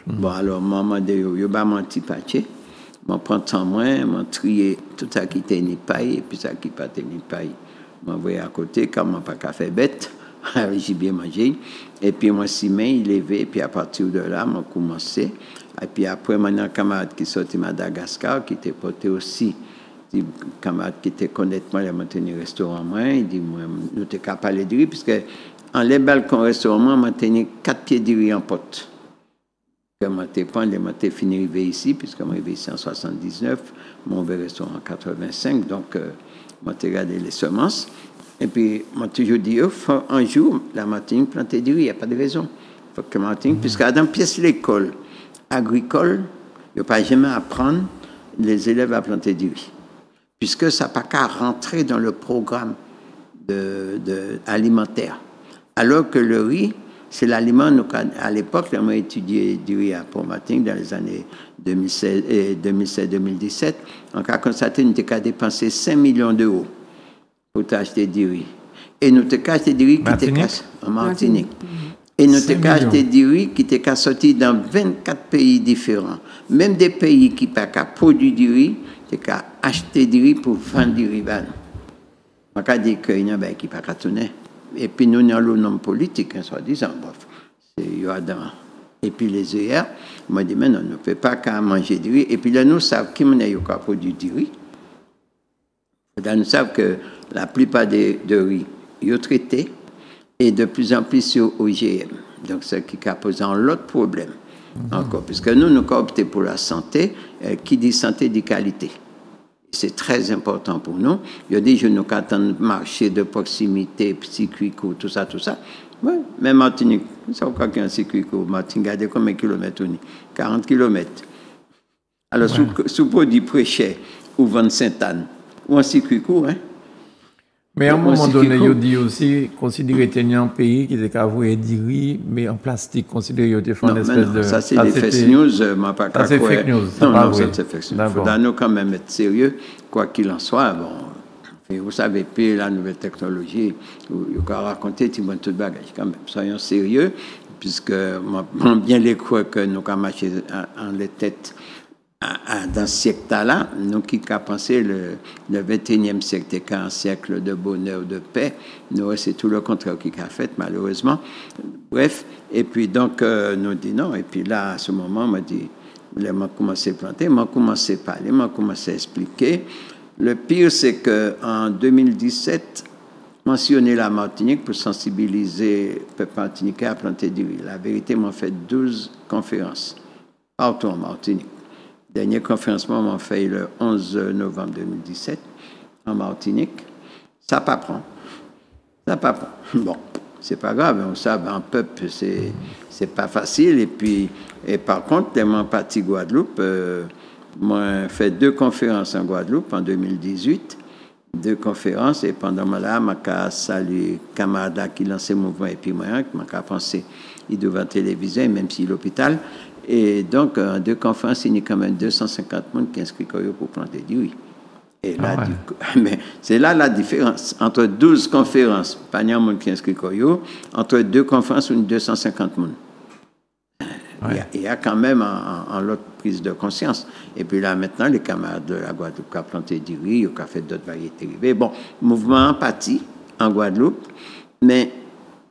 Bon, alors, moi, je vais m'en petit papier, je prends temps moins, je trier tout ça qui était ni paille, et puis ça qui pas ni paille. Je m'envoie à côté, quand je n'ai pas fait bête, j'ai bien mangé. Et puis, moi, si il levé, et puis à partir de là, je commencé. Et puis après, maintenant, un camarade qui sortait de Madagascar, qui était porté aussi, un camarade qui était connaître moi, il a maintenu un restaurant, moi, il dit, moi, nous t'es qu'à parler de riz, puisque en les balcons restaurant, moi, j'ai tenu 4 pieds de riz en pote. Quand j'ai fini d'arriver ici, puisque moi, j'arrive ici en 79, mon restaurant en 85, donc, j'ai regardé les semences. Et puis, moi, toujours dit, un jour, la Martinique planter du riz, il n'y a pas de raison. Il faut que Martinique, puisque dans pièce l'école agricole, il ne faut pas jamais apprendre les élèves à planter du riz. Puisque ça n'a pas qu'à rentrer dans le programme alimentaire. Alors que le riz, c'est l'aliment, à l'époque, on a étudié du riz à Pont-Martin dans les années 2016-2017. On a constaté qu'on a dépensé 5 millions d'euros pour acheter du riz. Et nous avons acheté du riz qui était en Martinique. Et nous avons acheté du riz qui était sorti dans 24 pays différents. Même des pays qui n'ont pas produit du riz, ils ont acheté du riz pour vendre du riz. Je ne dis pas qu'il n'y a pas qui pas tourner. Et puis nous avons le nom politique, soi-disant. C'est Yoadan. Et puis les ER, moi je dis, mais non, on ne peut pas qu'à manger du riz. Et puis là, nous savons qui a produit du riz. Là, nous savons que la plupart de riz, ils sont traités. Et de plus en plus sur OGM. Donc, ce qui a posé un autre problème encore. Puisque nous avons opté pour la santé, qui dit santé dit qualité. C'est très important pour nous. Il y a des jeunes qui attendent marché de proximité, circuit court, tout ça. Oui, mais Martinique, ça va qu'il y a un circuit court. Martinique, regardez combien de kilomètres on est 40 kilomètres. Alors, sous produit prêché, ou vendre Sainte-Anne, ou en circuit court, hein. Mais à un moment donné, il dit aussi, considérer tenir un pays qui était avoué diri, mais en plastique, considérer qu'il fait une espèce de... Ça, c'est des fake news, pas ça, c'est fake news. Non, ça, c'est fake news. Il faut nous quand même être sérieux, quoi qu'il en soit. Bon, et vous savez, puis la nouvelle technologie, vous pouvez raconter tout le bagage quand même. Soyons sérieux, puisque moi, bien les croire que nous avons marché en les têtes dans ce siècle-là, nous qui avons pensé le 21e siècle était un siècle de bonheur, de paix, nous, c'est tout le contraire qui a fait, malheureusement. Bref, et puis donc, nous dit non, et puis là, à ce moment, on m'a dit, m'a commencé à planter, m'a commencé à parler, m'a commencé à expliquer. Le pire, c'est qu'en 2017, mentionner la Martinique pour sensibiliser le peuple martiniquais à planter du riz. La vérité, m'a fait 12 conférences partout en Martinique. Dernière conférence, moi, m'a fait le 11 novembre 2017 en Martinique. Ça pas prend. Ça pas prend. Bon, c'est pas grave. On sait, en peuple, c'est pas facile. Et par contre, tellement parti Guadeloupe, moi, fait 2 conférences en Guadeloupe en 2018. 2 conférences. Et pendant là, je salue camarade qui lançait le mouvement et puis moi, je pensé il devait en télévision, même si l'hôpital. Et donc, en 2 conférences, il y a quand même 250 personnes qui inscrivent pour planter du riz. Et là, mais c'est là la différence. Entre 12 conférences, pas de monde qui inscrit entre 2 conférences, ou 250 personnes. Il y a quand même en l'autre prise de conscience. Et puis là, maintenant, les camarades de la Guadeloupe ont planté du riz, ils ont fait d'autres variétés. Bon, mouvement parti en Guadeloupe, mais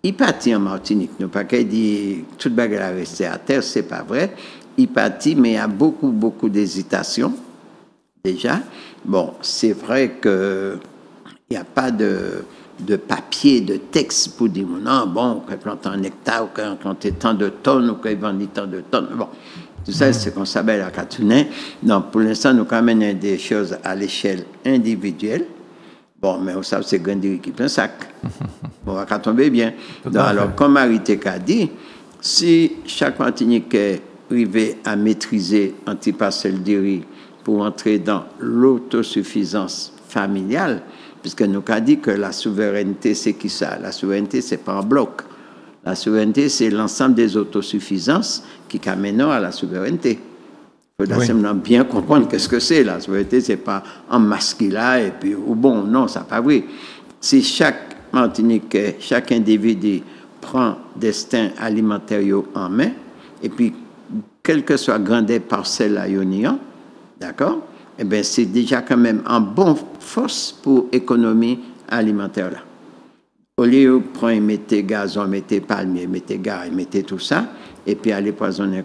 il partit en Martinique. Nous pas qu'à dire toute bagarre a resté à terre, c'est pas vrai. Il partit, mais il y a beaucoup d'hésitation déjà. Bon, c'est vrai que il n'y a pas de papier, de texte pour dire non, bon, qu'on plante un hectare, ou qu'on plante tant de tonnes, ou qu'on vend tant de tonnes. Bon, tout ça, c'est qu'on s'appelle à Catounet. Donc, pour l'instant, nous quand même des choses à l'échelle individuelle. Bon, mais on sait que c'est Gandhi qui prend un sac. Bon, on va tomber bien. Donc, alors, comme Marité a dit, si chaque Martiniquais arrivait à maîtriser un petit parcelle de riz pour entrer dans l'autosuffisance familiale, puisque nous avons dit que la souveraineté, c'est qui ça? La souveraineté, c'est pas un bloc. La souveraineté, c'est l'ensemble des autosuffisances qui amènent à la souveraineté. Il faut simplement bien comprendre qu'est-ce que c'est. La souveraineté, c'est pas en masque là, et puis, ou bon, non, ça pas vrai. Si chaque Martiniquais, chaque individu prend destin alimentaire en main, et puis, quelle que soit la grandeur parcelle à Yonian, d'accord? Eh bien, c'est déjà quand même en bonne force pour l'économie alimentaire là. Au lieu de prendre, mettez gazon, mettez palmier, mettez gare, mettez tout ça, et puis aller poisonner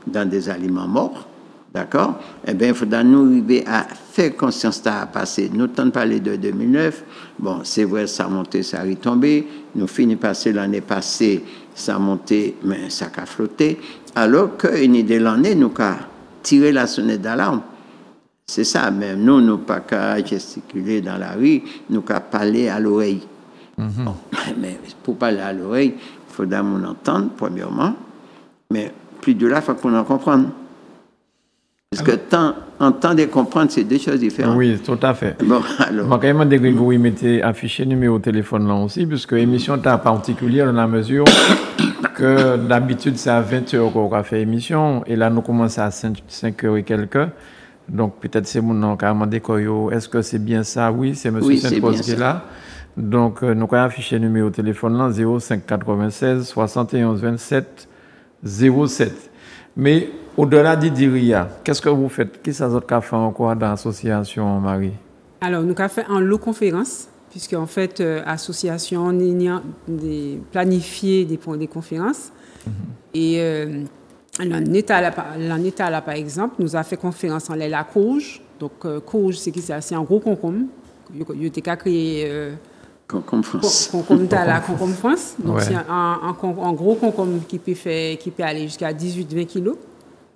dans des aliments morts, d'accord? Eh bien, il faudra nous arriver à faire conscience à passer. Nous t'en parler de 2009, bon, c'est vrai, ça a monté, ça a retombé. Nous finissons passer l'année passée, ça a monté, mais ça a flotté. Alors qu'une idée l'année, nous a tiré la sonnette d'alarme. C'est ça, même nous, nous pas qu'à gesticuler dans la rue, nous qu'à parler à l'oreille. Bon, mais pour parler à l'oreille, il faudra m'en entendre, premièrement, mais plus de là, il faut qu'on en comprenne. Parce que entendre et comprendre, c'est 2 choses différentes. Oui, tout à fait. Bon, alors. Moi, quand même, Grégory mettez affiché numéro de téléphone là aussi, puisque l'émission est particulière dans la mesure que d'habitude, c'est à 20h qu'on a fait l'émission, et là, nous commençons à 5h et quelques. Donc, peut-être c'est mon nom qui a demandé est-ce que c'est bien ça? Oui, c'est M. Saint-Paul qui est là. Donc, nous avons affiché le numéro de téléphone là, 05 96 71 27 07. Mais au-delà d'Idiria, qu'est-ce que vous faites? Qu'est-ce que vous avez fait encore dans l'association, Marie? Alors, nous avons fait en lot conférence, puisque en fait, l'association a planifié des conférences. Et l'année là, par exemple, nous avons fait conférence en la Courge. Donc, Courge, c'est un gros concombre. Il a été créé. Concombre France. Concombre France. Donc, c'est un gros concombre qui peut aller jusqu'à 18-20 kilos.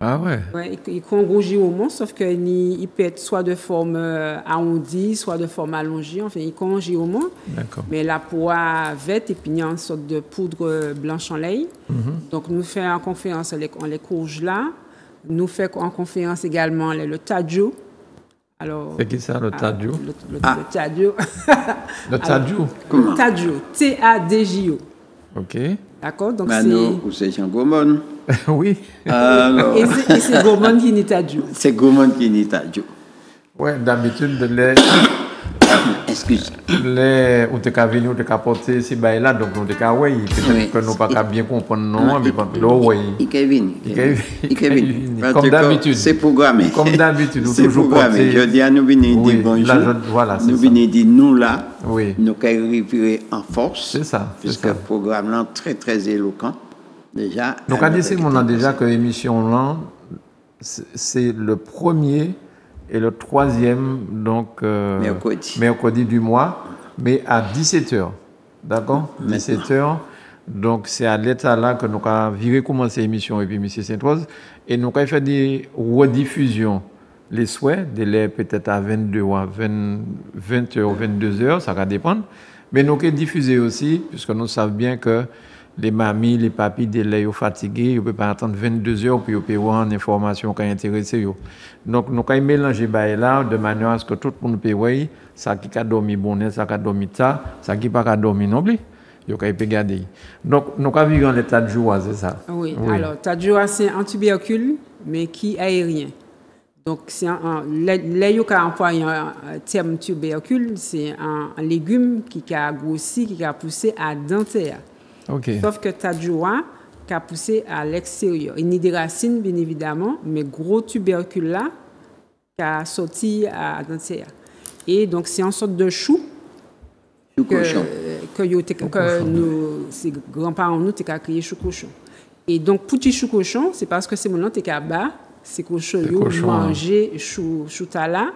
Ah ouais? Ouais, il prend un gros giromon, sauf qu'il peut être soit de forme arrondie, soit de forme allongée. Enfin, il prend un giromon. D'accord. Mais la poire verte, et puis il y a une sorte de poudre blanche en lait. Donc, nous faisons une conférence en les courges là. Nous faisons en conférence également le Tadjo. Alors, C'est qui ça, le Tadjo? Le Tadjo. Le Tadjo? Comment? Tadjo. T-A-D-J-O. OK. D'accord? Donc, Mano, ou c'est Jean Gourmand. Oui. Alors, et c'est Gourmand qui n'est Tadjo. c'est Gourmand qui n'est pas Dieu. Ouais, d'habitude, Excuse. où tu as venu, tu as porté ces bails-là, donc nous avons ouais, peut-être Oui. que nous pas bien comprendre non, mais pas ouais. Il est venu. Comme d'habitude. C'est programmé. Comme d'habitude, nous C'est toujours programmé. porter. Je dis à nous venir Oui, dire bonjour. là, voilà, c'est Nous ça. venir dire nous là. Oui. Nous allons arriver en force. C'est ça, c'est Puisque ça. le programme là très très éloquent. Déjà. Donc, à dire, on a déjà que l'émission là, c'est le premier et le troisième, donc, mercredi du mois, mais à 17h. D'accord? 17h. Donc, c'est à l'état là que nous avons viré commencer l'émission et puis M. Saint-Rose. Et nous avons fait des rediffusions, les souhaits, délai peut-être à 22 ou à 20h ou 22h, ça va dépendre. Mais nous avons diffusé aussi, puisque nous savons bien que les mamies, les papis, délai fatigués, ils ne peuvent pas attendre 22 heures pour avoir une information qui est intéressée. Donc, nous avons mélangé là de manière à ce que tout le monde peut voir ça qui a dormi bonnet, ça qui a dormi ça qui n'a pas dormi non plus. Ils peuvent regarder. Donc, nous avons vu en état de joie, c'est ça? Oui. Alors, Tadjoa, c'est un tubercule, mais qui est aérien. Donc, c'est là, il y a employé un terme tubercule, c'est un légume qui a grossi, qui a poussé à dentaire. Okay. Sauf que Tadjoa qui a poussé à l'extérieur. Il n'y a des racines, bien évidemment, mais gros tubercule là qui a sorti à dentaire. Et donc, c'est une sorte de chou que nous, ces grands-parents nous, t'es qu'à créer chou cochon. Et donc, petit chou cochon, c'est parce que c'est mon nom, t'es qu'à bas, c'est cochon, manger chou là.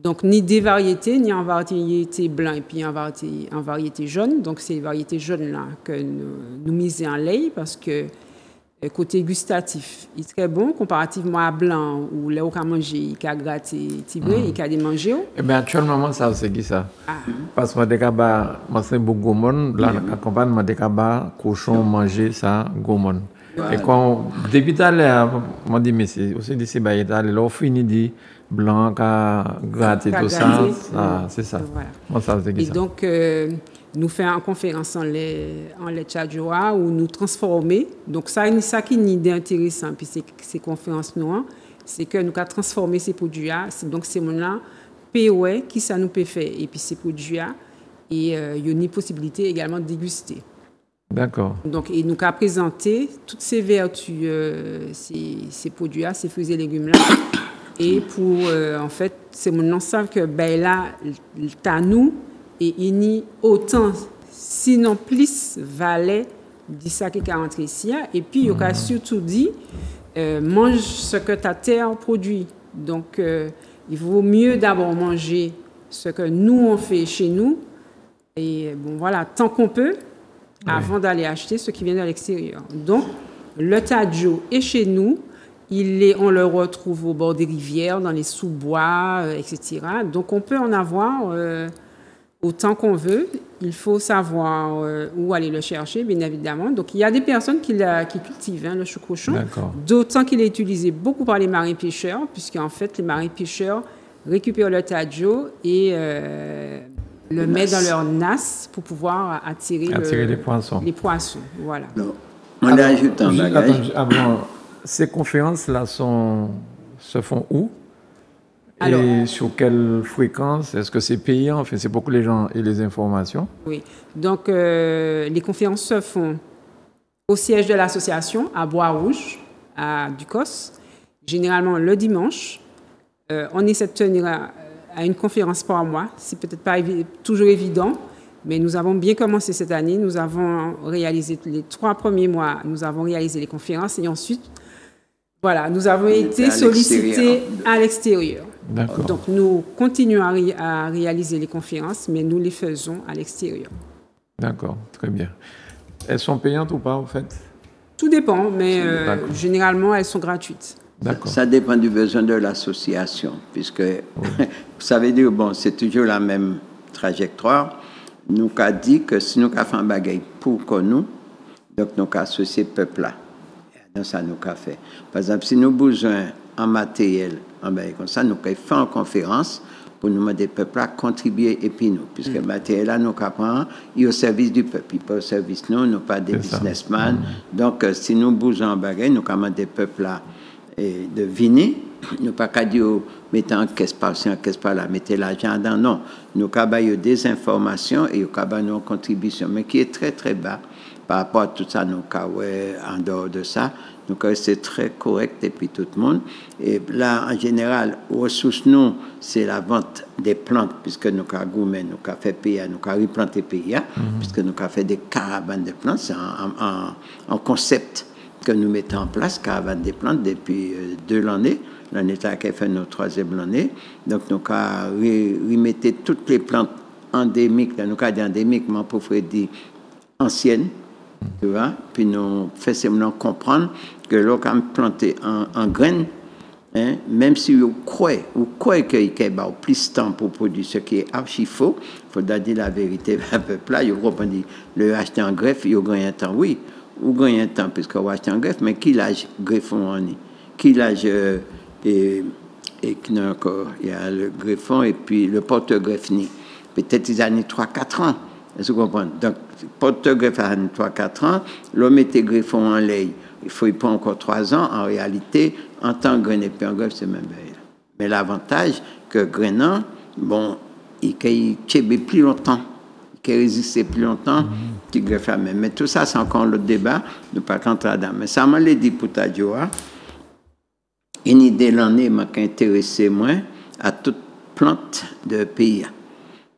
Donc, ni des variétés, ni en variété blanc et puis en variété jaune. Donc, c'est les variétés jaunes là que nous misons en lait parce que côté gustatif, il est très bon comparativement à blanc où là, on a mangé, il a gratté, il a démangé. Eh bien, actuellement, ça, c'est qui ça? Parce que moi, c'est beaucoup gourmand. Là, la campagne, moi, cochon, manger ça, gourmand. Et quand, depuis tout à l'heure, moi, dit, mais c'est aussi des sébaïs, là, on finit de blanc, gratté, tout ça, c'est ça. Voilà. Moi, ça, c'est qui et ça? donc, nous faisons une conférence en lait Tchadjoa où nous transformons. Donc, ça qui est une idée intéressante, puis ces conférences, c'est que nous avons transformé ces produits-là. Donc, c'est mon POE qui ça nous peut faire. Et puis, ces produits-là, et il y a une possibilité également de déguster. D'accord. Donc, et nous avons présenté toutes ces vertus, ces produits-là, ces fruits et légumes-là. Et pour, en fait, c'est mon nom savent que, ben là, t'as nous, et il y a autant, sinon plus, valait de ça qui est rentré ici. Et puis, il y a surtout dit, mange ce que ta terre produit. Donc, il vaut mieux d'abord manger ce que nous, on fait chez nous. Et bon, voilà, tant qu'on peut, avant d'aller acheter ce qui vient de l'extérieur. Donc, le Tadjo est chez nous. On le retrouve au bord des rivières, dans les sous-bois, etc. Donc, on peut en avoir autant qu'on veut. Il faut savoir où aller le chercher, bien évidemment. Donc, il y a des personnes qui cultivent le chou cochon. D'autant qu'il est utilisé beaucoup par les marins-pêcheurs, puisqu'en fait, les marins-pêcheurs récupèrent le Tadjo et le mettent dans leur nasse pour pouvoir attirer les poissons. Les poissons, voilà. Non. On ajoute un bagage. Ces conférences-là se font où? Alors, et sur quelle fréquence? Est-ce que c'est payant? Enfin, c'est pour que les gens aient les informations. Oui. Donc, les conférences se font au siège de l'association, à Bois-Rouge, à Ducos, généralement le dimanche. On essaie de tenir à une conférence par mois. C'est peut-être pas toujours évident, mais nous avons bien commencé cette année. Nous avons réalisé les 3 premiers mois, nous avons réalisé les conférences et ensuite, voilà, nous avons été sollicités à l'extérieur. D'accord. Donc, nous continuons à réaliser les conférences, mais nous les faisons à l'extérieur. D'accord, très bien. Elles sont payantes ou pas, en fait? Tout dépend, mais généralement, elles sont gratuites. D'accord. Ça dépend du besoin de l'association, puisque vous savez dire, bon, c'est toujours la même trajectoire. Nous avons dit que si nous avons fait un bagage pour nous, donc nous avons associé le peuple là. Ça nous a fait. Par exemple, si nous avons besoin en matériel, comme ça, nous avons fait en conférence pour nous demander au peuple à contribuer et puis nous, puisque le matériel là, nous avons il est au service du peuple, il n'est pas au service nous, nous pas des businessmen. Donc, si nous avons besoin en bagaille, nous avons demandé au peuple là de venir. Nous pas qu'à dire, mettez en caisse par-ci, en caisse par-là, mettez l'argent dedans. Non, nous avons des informations et nous avons une contribution, mais qui est très, très bas. Par rapport à tout ça, nous avons, en dehors de ça, nous c'est très correct et puis tout le monde. Et là, en général, ressources, nous, c'est la vente des plantes, puisque nous avons gourmet, nous avons fait pays, nous avons replanté pays, puisque nous avons fait des caravanes de plantes. C'est un concept que nous mettons en place, caravane des plantes, depuis 2 années. L'année qui a fait notre 3e année. Donc, nous avons remis toutes les plantes endémiques, nous avons dit endémiquement pour dire anciennes, tu vois, puis nous faisons comprendre que lorsqu'on plante en graines, hein, même si vous croyez qu'il y a plus de temps pour produire ce qui est archi faux, il faudra dire la vérité à peu près. Vous comprenez, le acheter en greffe, il y a un temps, oui, ou gagne un temps puisque vous achetez en greffe, mais qui l'âge greffon en est? Qui l'âge et qui encore, il y a le greffon et puis le porte-greffe ni. Peut-être ils ont 3-4 ans. Est-ce que vous comprenez? Donc, porte-greffe a 3-4 ans, l'homme était greffon en lait. Il faut y prendre encore 3 ans. En réalité, en tant que grain et puis en greffe, c'est même bien. Mais l'avantage que grainant, bon, il tient plus longtemps, il résiste plus longtemps qu'il greffe la même. Mais tout ça, c'est encore l'autre débat, ne pas rentrer là-dedans. Mais ça m'a dit pour ta joie. Une idée l'année m'a intéressé moins à toute plante de pays.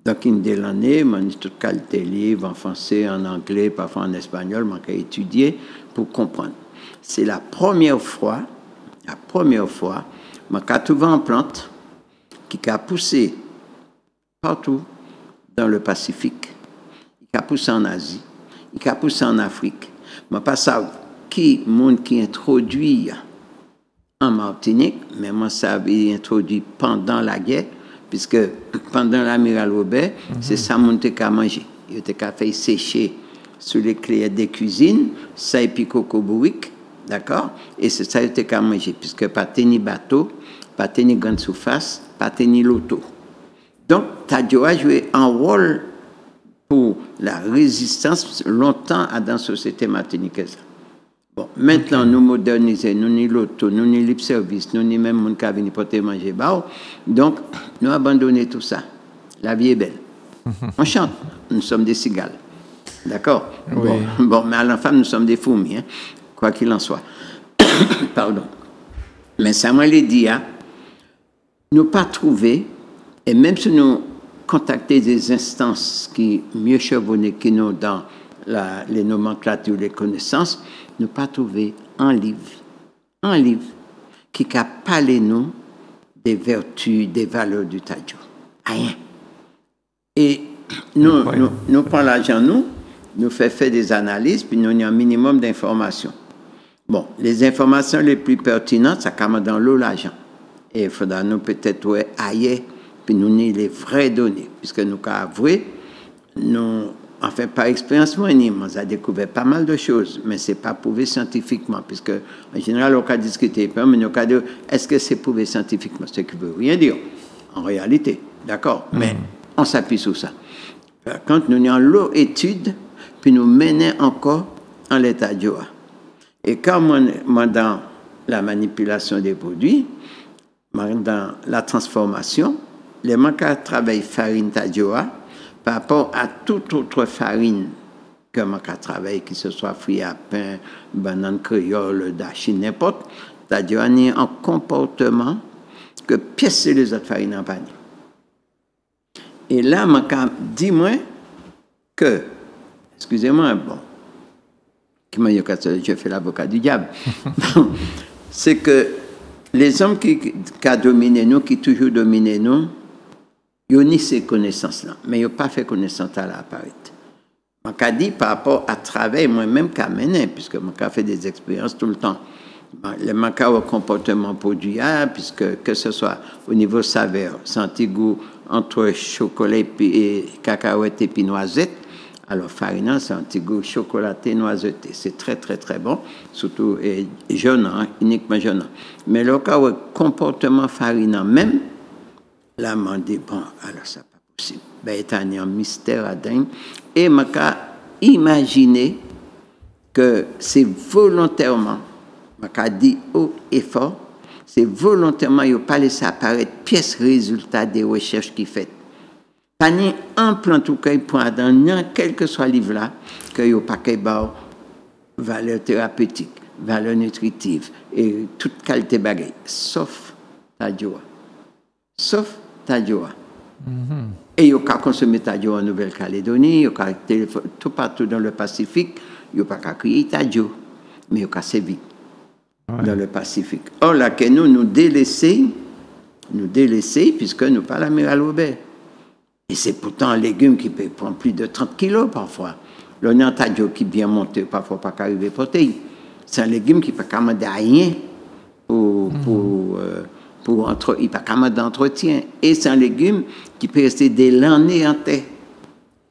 Donc, une idée l'année, m'a dit toute qualité livre en français, en anglais, parfois en espagnol, m'a étudié pour comprendre. C'est la première fois, m'a trouvé une plante qui a poussé partout dans le Pacifique, qui a poussé en Asie, qui a poussé en Afrique. Je ne sais pas qui monde qui introduit en Martinique, mais moi, ça a été introduit pendant la guerre, puisque pendant l'amiral Robert, c'est ça qui a mangé. Il a fait sécher sur les clés des cuisines, ça et puis coco-bourrique, d'accord? Et c'est ça qui a mangé, puisque pas ni bateau, pas ni grande surface, pas ni loto. Donc, Tadio a joué un rôle pour la résistance longtemps dans la société martiniquaise. Bon, maintenant, nous modernisons, nous ni l'auto, nous ni libre service, nous ni même mon qui vient porter manger. Donc, nous abandonnons tout ça. La vie est belle. On chante, nous sommes des cigales. D'accord? Oui. Bon, mais à l'enfant, nous sommes des fourmis, hein? Quoi qu'il en soit. Pardon. Mais ça m'a dit, nous pas trouvé, et même si nous contactons des instances qui mieux chevronnées que nous dans les nomenclatures, les connaissances, nous pas trouvé un livre qui a parlé nous des vertus, des valeurs du Tadio. Rien. Et nous prenons l'argent, nous faisons des analyses, puis nous avons un minimum d'informations. Bon, les informations les plus pertinentes, ça commence dans l'eau, l'argent. Et il faudra nous peut-être ailleurs, puis nous avons les vraies données, puisque nous avons avoué, enfin, par expérience, moi, on a découvert pas mal de choses, mais ce n'est pas prouvé scientifiquement, puisque, en général, on a discuté, mais on a dit, est-ce que c'est prouvé scientifiquement? Ce qui ne veut rien dire, en réalité, d'accord? Mais on s'appuie sur ça. Quand nous avons l'eau étude, puis nous menons encore en l'état de joie. Et quand moi, dans la manipulation des produits, dans la transformation, les manques à travailler farine tadjoa, par rapport à toute autre farine que manque à travailler, que ce soit fruits à pain, banane créole, dashi, n'importe, tadjoa a un comportement que pièce les autres farines en panier. Et là, dis-moi que, excusez-moi, bon, je fais l'avocat du diable, c'est que les hommes qui ont dominé nous, qui toujours dominé nous, ils ont ni ces connaissances-là, mais ils n'ont pas fait connaissance à la apparaître. Je dis par rapport à travail, moi-même, qu'à mener, puisque je fait des expériences tout le temps. Le manque au comportement produit, puisque que ce soit au niveau saveur, senti-goût entre chocolat et cacahuète et puis noisette, Alors, farina, c'est un petit goût chocolaté, noiseté. C'est très, très, très bon. Surtout jaune, hein, uniquement jaune. Mais le cas où comportement farina même, là, m'en dit, bon, alors ça pas possible. Ben, il y a un mystère à dingue. Et m'a imaginer que c'est volontairement, m'a dit haut et fort, c'est volontairement, il n'a pas laissé apparaître pièce résultat des recherches qu'il fait. Pas ni un plan tout cas, il prend dans quel que soit le livre là, qu'il n'y a pas de valeur thérapeutique, valeur nutritive et toute qualité bagaille, sauf ta joie. Sauf ta joie. Et il y a qu'à consommer ta joie en Nouvelle-Calédonie, il y a qu'à tout partout dans le Pacifique, il n'y a pas qu'à crier ta joie, mais il y a qu'à sévir dans le Pacifique. Or là, que nous délaisser, puisque nous pas l'amiral Robert. Et c'est pourtant un légume qui peut prendre plus de 30 kilos parfois. Le nantadio qui bien monté, parfois pas qu'arriver protéines. C'est un légume qui ne peut pas commander rien il peut pas commander d'entretien. Et c'est un légume qui peut rester des l'année en terre.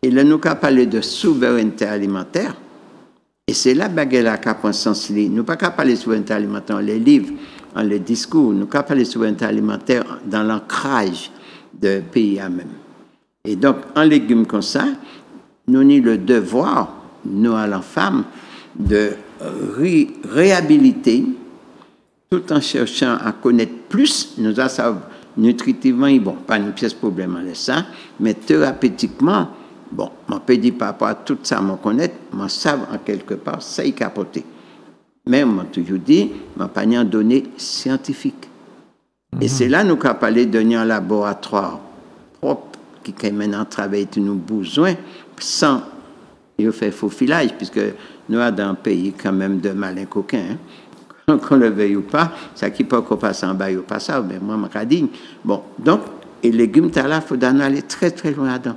Et là, nous avons parlé de souveraineté alimentaire. Et c'est là baguette qui prend sens. Nous ne pouvons pas parler de souveraineté alimentaire dans les livres, dans les discours. Nous pouvons parler de souveraineté alimentaire dans l'ancrage de pays à même. Et donc, un légume comme ça, nous avons le devoir, nous à la femme, de réhabiliter tout en cherchant à connaître plus. Nous avons nutritivement, bon, pas une pièce problème avec ça, mais thérapeutiquement, bon, on peut dire par rapport à tout ça, on connaît, on sait en quelque part, ça y capoter. Mais on toujours dit, on pas de données scientifiques. Et c'est là nous avons parlé d'un laboratoire propre qui maintenant travaille tous nos besoins sans faire faux filage, puisque nous sommes dans un pays quand même de malins coquins. Hein. Qu'on le veuille ou pas, ça qui peut qu'on passe en bas ou pas ça, mais moi, je dis. Bon, donc, et les légumes, il faut aller très très loin là-dedans.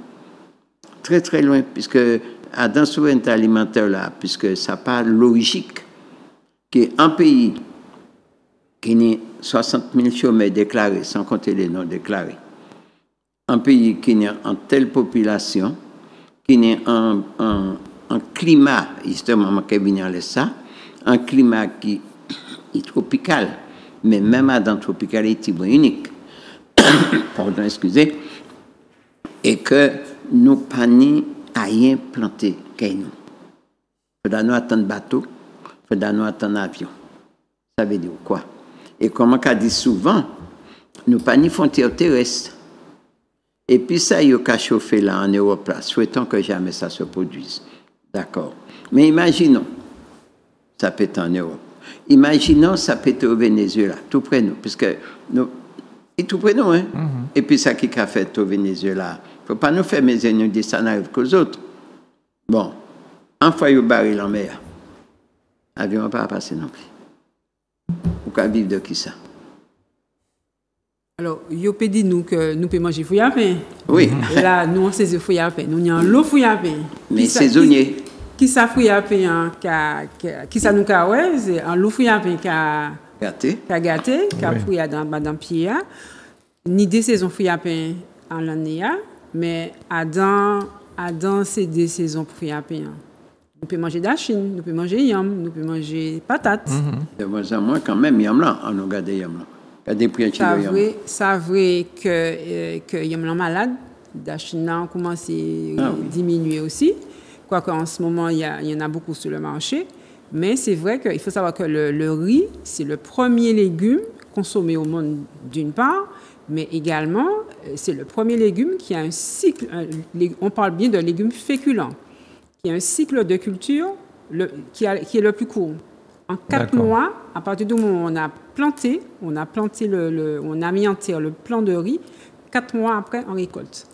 Très très loin, puisque dans souveraineté alimentaire, là, puisque ça pas logique qu'un pays qui n'a 60 000 chômeurs déclarés, sans compter les non déclarés, un pays qui n'a une telle population, qui n'a un climat, justement, un climat qui est tropical, mais même dans le tropical, il est unique. Pardon, excusez. Et que nous pas ni à rien planter qu'il nous. Il faut nous attendre bateau, il faut nous attendre avion. Ça veut dire quoi? Et comme on dit souvent, nous pas ni frontières terrestres. Et puis ça, il y a chauffer là en Europe, là. Souhaitons que jamais ça se produise. D'accord. Mais imaginons, ça peut être en Europe. Imaginons, ça peut être au Venezuela, tout près de nous, puisque nous, et tout près de nous, hein. Et puis ça qui a fait au Venezuela, il ne faut pas nous faire mes ennemis dire ça n'arrive qu'aux autres. Bon, un fois, il y a baril en mer. L'avion ne va pas passer non plus. Ou qu'à vivre de qui ça? Alors, yo peut dire nous que nous pouvons manger fouille à pain. Oui. Là, nous on sait fouille à pain. Nous avons l'eau fouille à pain. Mais saisonnier. Qui ça fouille à pain qui ça nous ka ouais, c'est un l'eau fouille à pain qui a gâté, qui a fouille dans pied. Ni des saisons fouille à pain en l'année, mais dans ces deux saisons fouille à pain. Nous pouvons manger d'achine, nous pouvons manger yam, nous pouvons manger patates. De moins en moins quand même yam là, on regarde yam là. Ça vrai que yam là malade, d'achine là commence à diminuer aussi. Quoique en ce moment il y en a beaucoup sur le marché, mais c'est vrai qu'il faut savoir que le riz c'est le premier légume consommé au monde d'une part, mais également c'est le premier légume qui a un cycle. On parle bien de légumes féculents. Qui a un cycle de culture qui est le plus court. En 4 mois, à partir du moment où on a planté on a mis en terre le plant de riz, 4 mois après, on récolte.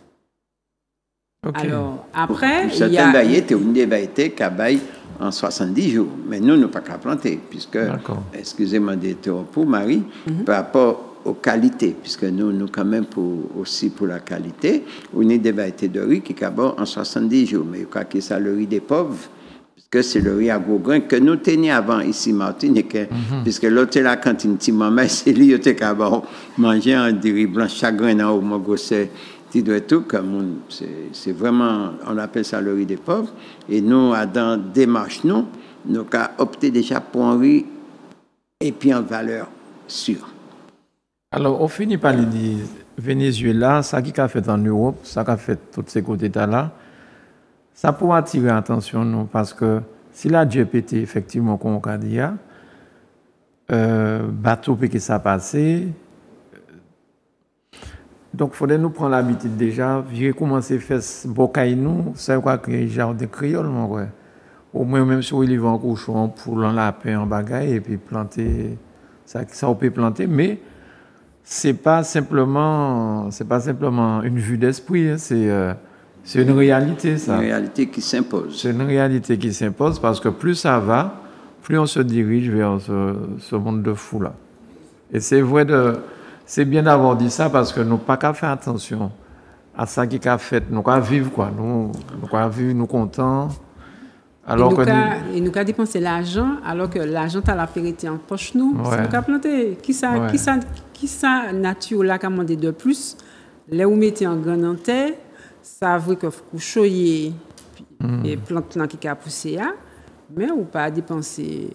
Okay. Alors, après, il y a... une des variétés qui baille en 70 jours. Mais nous, nous pas qu'à planter, puisque, excusez-moi d'interrompre, Marie, par rapport aux qualités, puisque nous quand même, aussi pour la qualité, on a des variétés de riz qui cabot en 70 jours. Mais il y a ça, le riz des pauvres, puisque c'est le riz à gros grain que nous tenions avant ici, Martinique, puisque l'autre là, quand il dit maman, c'est lui qui a manger un riz blanc chagrin en haut, mon gosse, Qui doit tout comme c'est vraiment, on appelle ça le riz des pauvres. Et nous, dans démarche, nous avons opté déjà pour un riz et puis en valeur sûre. Alors, on finit par lui dire, Venezuela, ça qui a fait en Europe, ça qui a fait tous ces côtés-là, ça pourrait attirer l'attention, nous, parce que si la GPT, effectivement, comme on a dit, bateau qui ça passé, donc il faudrait nous prendre l'habitude déjà, virer commencer à faire bocaille nous, ça va créer genre de créole, ouais. Au moins, même si il va en cochon, pour un lapin en bagaille, et puis planter, ça on peut planter, mais c'est pas simplement une vue d'esprit, hein, c'est une réalité, ça. Une réalité qui s'impose. C'est une réalité qui s'impose parce que plus ça va, plus on se dirige vers ce monde de fou là. Et c'est vrai c'est bien d'avoir dit ça parce que nous pas qu'à faire attention à ça qui a fait, nous qu'à vivre quoi, nous qu'à vivre, nous contents. Alors et nous qu'à dépenser l'argent alors que l'argent a la périté en poche nous, ouais. C'est nous qu'à planter. Qui ça nature là qu'a demandé de plus, là où mettez en grain en terre, ça veut que vous choyer et plantes là qui a poussé là, mais ou pas dépenser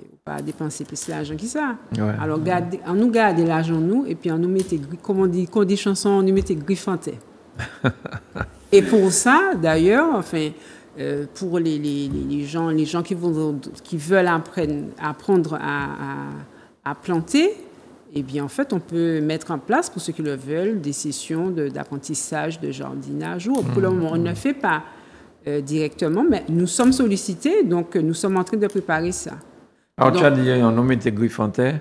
plus l'argent qui ça. Ouais. Alors on nous garde l'argent nous et puis on nous mettait comme on dit chanson, on nous mettait griffanté. Et pour ça d'ailleurs, enfin pour les gens qui veulent apprendre à planter, eh bien, en fait, on peut mettre en place, pour ceux qui le veulent, des sessions d'apprentissage, de jardinage. Pour le moment, on ne le fait pas directement, mais nous sommes sollicités, donc nous sommes en train de préparer ça. Alors, tu as dit, on nous mettait griffanté,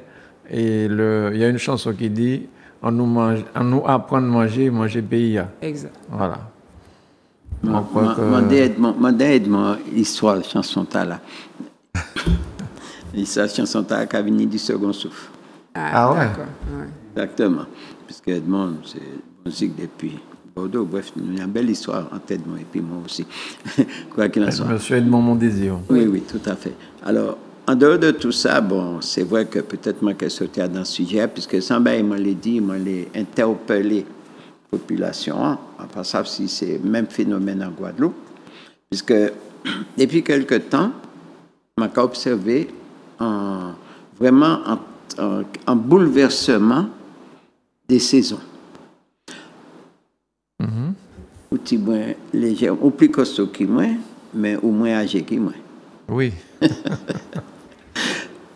et il y a une chanson qui dit, on nous apprend à manger pays. Exact. Voilà. Mon l'histoire de chanson là. L'histoire de chanson là qui a venu du second souffle. Ah ouais. D'accord. Ouais. Exactement. Puisque Edmond, c'est musique depuis Bordeaux. Bref, il y a une belle histoire en tête, moi, et puis moi aussi. Quoi qu'il en soit. Monsieur Edmond, mon désir. Oui, tout à fait. Alors, en dehors de tout ça, bon, c'est vrai que peut-être moi qui ai sauté dans ce sujet, puisque Samba, il m'a dit, il m'a interpellé la population, en passant si c'est le même phénomène en Guadeloupe, puisque depuis quelque temps, on m'a observé vraiment un bouleversement des saisons. Ou moins léger, ou plus costaud que moi, mais au moins âgé que moi. Oui.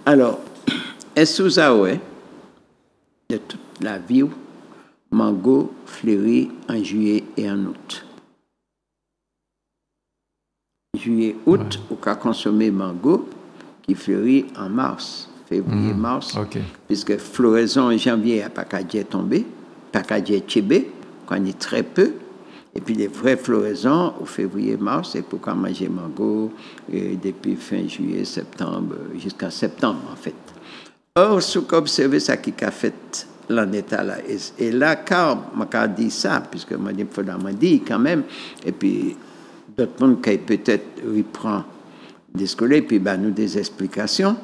Alors, est-ce que vous avez de toute la vie, mango fleurit en juillet et en août? Juillet, août, on peut consommer mango qui fleurit en mars. Février-mars, puisque floraison en janvier à Pacadie tombé, Pacadie Tchébé, quand il est très peu, et puis les vraies floraisons au février-mars, c'est pour qu'on mange mango depuis fin juillet, septembre, jusqu'à septembre en fait. Or, ce qu'on observe, ça qui a fait l'année là. Et là, quand on dit ça, puisque moi, il faut dire quand même, et puis d'autres monde qui peut-être reprend des scolaires, puis nous des explications.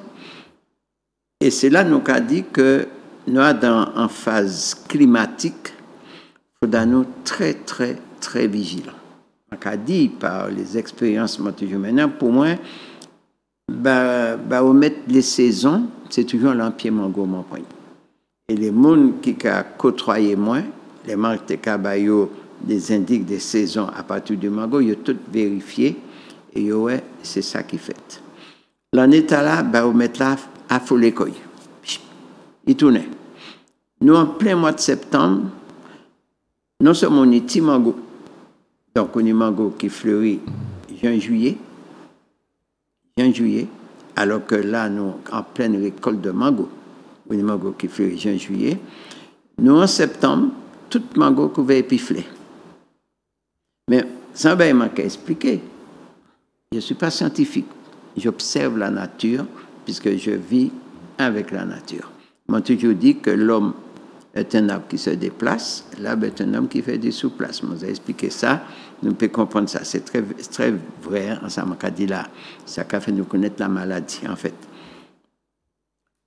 Et c'est là nous avons dit que nous sommes en phase climatique, il faut nous très, très, très vigilants. On a dit par les expériences maintenant, pour moi, omettre les saisons, c'est toujours l'empire mango mon point. Et les gens qui ont côtoyé moins, les marques de cabayo, des indiques des saisons à partir du mango, ils ont tout vérifié et ouais, c'est ça qui fait. L'année là, omettre là, à Folécoy. Il tournait. Nous, en plein mois de septembre, nous sommes un petit mango. Donc, on a un mango qui fleurit juin-juillet, alors que là, nous, en pleine récolte de mango, on a un mango qui fleurit juin-juillet. Nous, en septembre, tout mango couvert épiflé. Mais, ça va manquer expliquer. Je ne suis pas scientifique. J'observe la nature, puisque je vis avec la nature. On m'a toujours dit que l'homme est un arbre qui se déplace, l'arbre est un homme qui fait des sous-places. On vous a expliqué ça, nous pouvons comprendre ça. C'est très, très vrai, ça m'a dit là. Ça a fait nous connaître la maladie, en fait.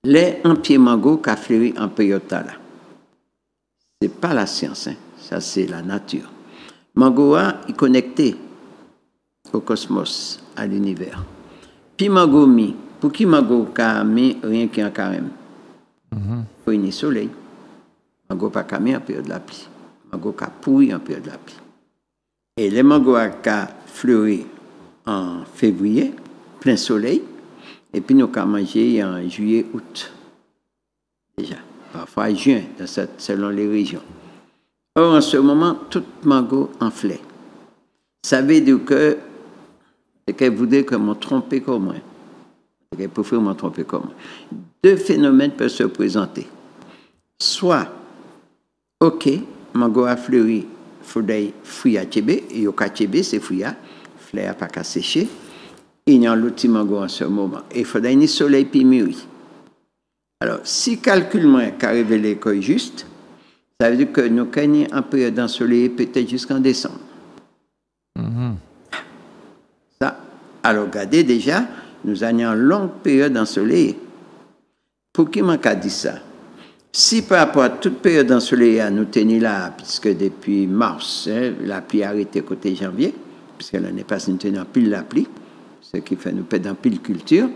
Les pied mango qui a fleuri en période là, ce n'est pas la science, hein. Ça c'est la nature. Mangoa est connecté au cosmos, à l'univers. Puis mango mi, pour qui mango mi rien qui en carême. Faut une soleil. Mango pas camé en période de la pluie. Mango ka pourri en période de la pluie. Et les mango a fleuri en février, plein soleil, et puis nous avons mangé en juillet, août. Déjà. Parfois juin, selon les régions. Or, en ce moment, tout mango enflait. Ça veut dire que qu'elle voudrait que m'ont trompé comme moi. Qu'elle préfère m'ont trompé comme moi. Deux phénomènes peuvent se présenter. Soit, ok, mango a fleuri, il faudrait fruit à tchébé, et au cas tchébé, c'est fruit à, fleur à pas qu'à sécher. Il y a l'autre mango en ce moment. Et il faudrait ni soleil puis mûri. Alors, si calcul moins qu'a révélé que juste, ça veut dire que nous gagnons en période ensoleillée peut-être jusqu'en décembre. Ça, alors regardez déjà, nous avons une longue période ensoleillée. Pour qui m'a dit ça? Si par rapport à toute période ensoleillée, nous tenons là, puisque depuis mars, la pluie a arrêté côté janvier, puisque l'année passée, nous tenons en pile la pluie, ce qui fait nous perdre en pile culture.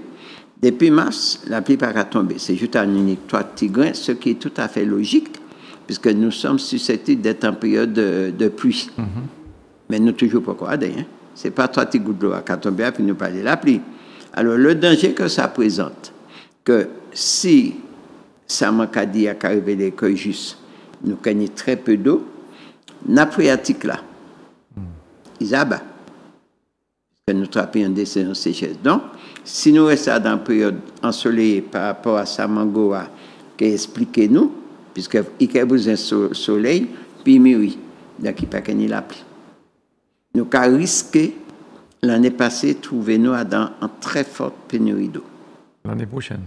Depuis mars, la pluie n'a pas tombé. C'est juste un unique 3 petits grains, ce qui est tout à fait logique, puisque nous sommes susceptibles d'être en période de pluie. Mais nous toujours pas quoi, hein? Ce n'est pas 3 petits gouttes d'eau qui tombent, puis nous parler de la pluie. Alors, le danger que ça présente, que si ça m'a dit à révéler que juste, nous gagnons très peu d'eau, nappe phréatique là, ils abattent. Nous trappons un décès en sécheresse. Donc, si nous restons dans une période ensoleillée par rapport à sa mangoa, expliquez-nous, puisqu'il y a besoin de soleil, puis mûri, donc il n'y a pas ni la pluie. Nous avons risqué, l'année passée, trouver-nous dans une très forte pénurie d'eau. L'année prochaine.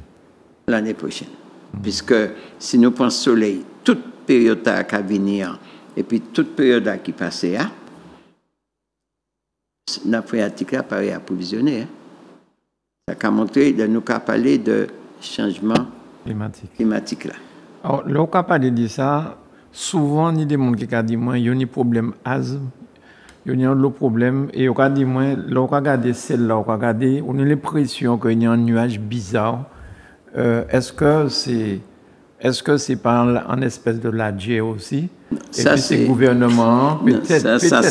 L'année prochaine. Puisque si nous prenons soleil, toute période à venir, et puis toute période qui passe, la phréatique là paraît approvisionner. Ça a montré, nous avons parlé de changement climatique là. Alors, là, on a parlé de ça, souvent, il y a des gens qui ont dit, il y a un problème asthme, il y a un problème, et on a dit, là, on a regardé celle-là, on a regardé, on a l'impression qu'il y a un nuage bizarre. Est-ce que c'est pas en espèce de ladje aussi? Et ça, puis c'est gouvernement, peut-être. Ça,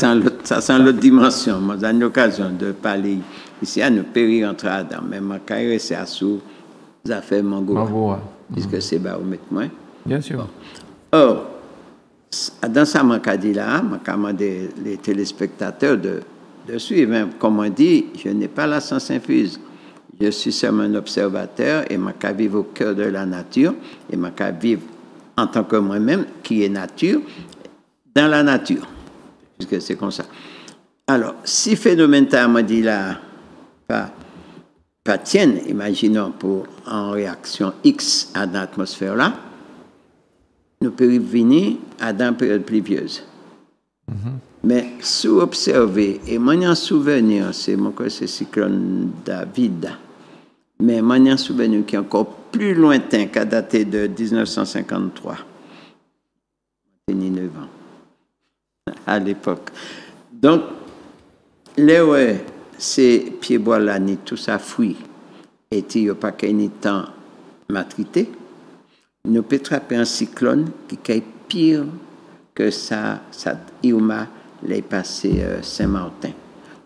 c'est l'autre dimension. Moi, j'ai eu l'occasion de parler ici à nous périr entre Adam, mais ma carrière, c'est à sous les affaires mango. Puisque c'est baromètre moins. Bien sûr. Or, dans ça, je dit là, je demandé les téléspectateurs de suivre. Comme on dit, je n'ai pas la science infuse. Je suis seulement un observateur et je vivre au cœur de la nature et je vivre en tant que moi-même, qui est nature, dans la nature. Puisque c'est comme ça. Alors, si phénomène m'a dit là, pas tienne, imaginons, pour en réaction X à l'atmosphère là, nous pouvons venir à une période pluvieuse. Mais sous observer, et mon souvenir, c'est cyclone David, mais mon souvenir qui est encore plus lointain qu'à dater de 1953. J'ai 9 ans à l'époque. Donc, là où c'est pieds-bois là, ni tout ça fruit, et il n'y a pas qu'un temps matrité, nous pouvons attraper un cyclone qui est pire que ça Irma l'a passé Saint-Martin,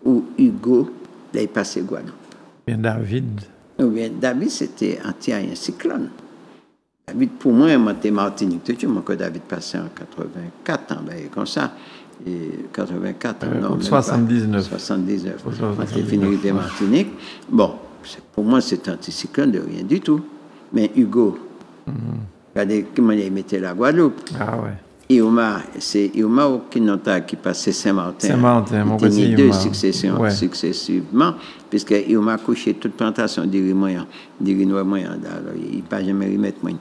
ou Hugo l'a passé Guadeloupe. Bien David. Oui, David, c'était un cyclone. David, pour moi, j'étais Martinique. Tu vois que David passait en 84 ans, comme ça. Et 84 ans, non. 79. 79. J'ai fini de Martinique. Bon, pour moi, c'est un anticyclone de rien du tout. Mais Hugo, regardez comment il mettait la Guadeloupe. Ah ouais. Irma, c'est Irma qui passait Saint-Martin. Saint-Martin, mon petit deux successivement, puisque Irma couchait toute plantation d'Iri moyen, d'Iri noir moyen. Alors, il ne pas jamais remettre moyen.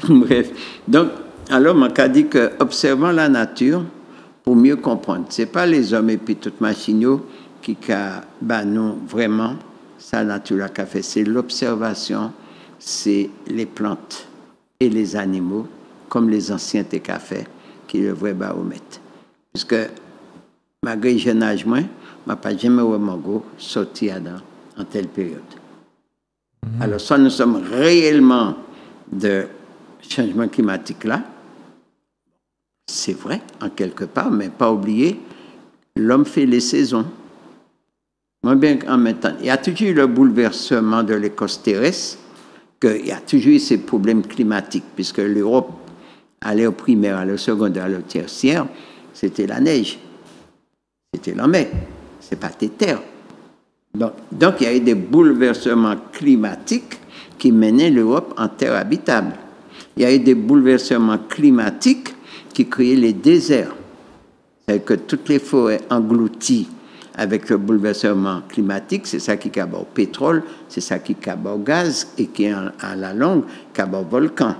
Bref. Donc, alors, on dit que observant la nature pour mieux comprendre. Ce n'est pas les hommes et puis toutes machines qui nous vraiment sa nature qu'a fait. C'est l'observation, c'est les plantes et les animaux, comme les anciens t'ont fait, qui le vrai baromètre. Puisque malgré le jeune âge, moi, je n'ai pas jamais vu sortir en telle période. Alors, soit nous sommes réellement de changement climatique là, c'est vrai, en quelque part, mais pas oublier, l'homme fait les saisons. Moi, bien qu'en même temps, il y a toujours eu le bouleversement de l'écosse terrestre, qu'il y a toujours eu ces problèmes climatiques, puisque l'Europe allait au primaire, allait au secondaire, allait au tertiaire, c'était la neige, c'était la mer, c'est pas des terres. Donc, il y a eu des bouleversements climatiques qui menaient l'Europe en terre habitable. Il y a eu des bouleversements climatiques qui créaient les déserts. C'est-à-dire que toutes les forêts englouties avec le bouleversement climatique, c'est ça qui cabot au pétrole, c'est ça qui cabot au gaz et qui, à la longue, cabot au volcan.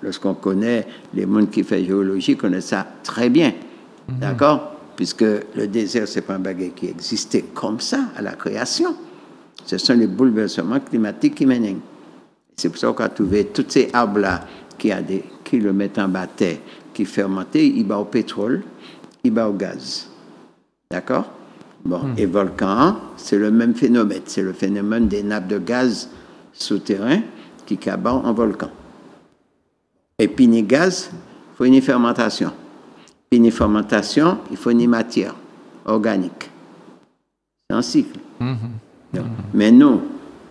Lorsqu'on connaît, les mondes qui font géologie connaissent ça très bien. D'accord? Puisque le désert, ce n'est pas un bagage qui existait comme ça à la création. Ce sont les bouleversements climatiques qui mènent. C'est pour ça qu'on a trouvé tous ces arbres-là qui a des kilomètres en bas de terre, qui fermentaient, ils battent au pétrole, ils battent au gaz. D'accord? Bon, et volcan, c'est le même phénomène. C'est le phénomène des nappes de gaz souterrains qui cabotent en volcan. Et puis, les gaz, il faut une fermentation. Puis, une fermentation, il faut une matière organique. C'est un cycle. Donc, mais nous,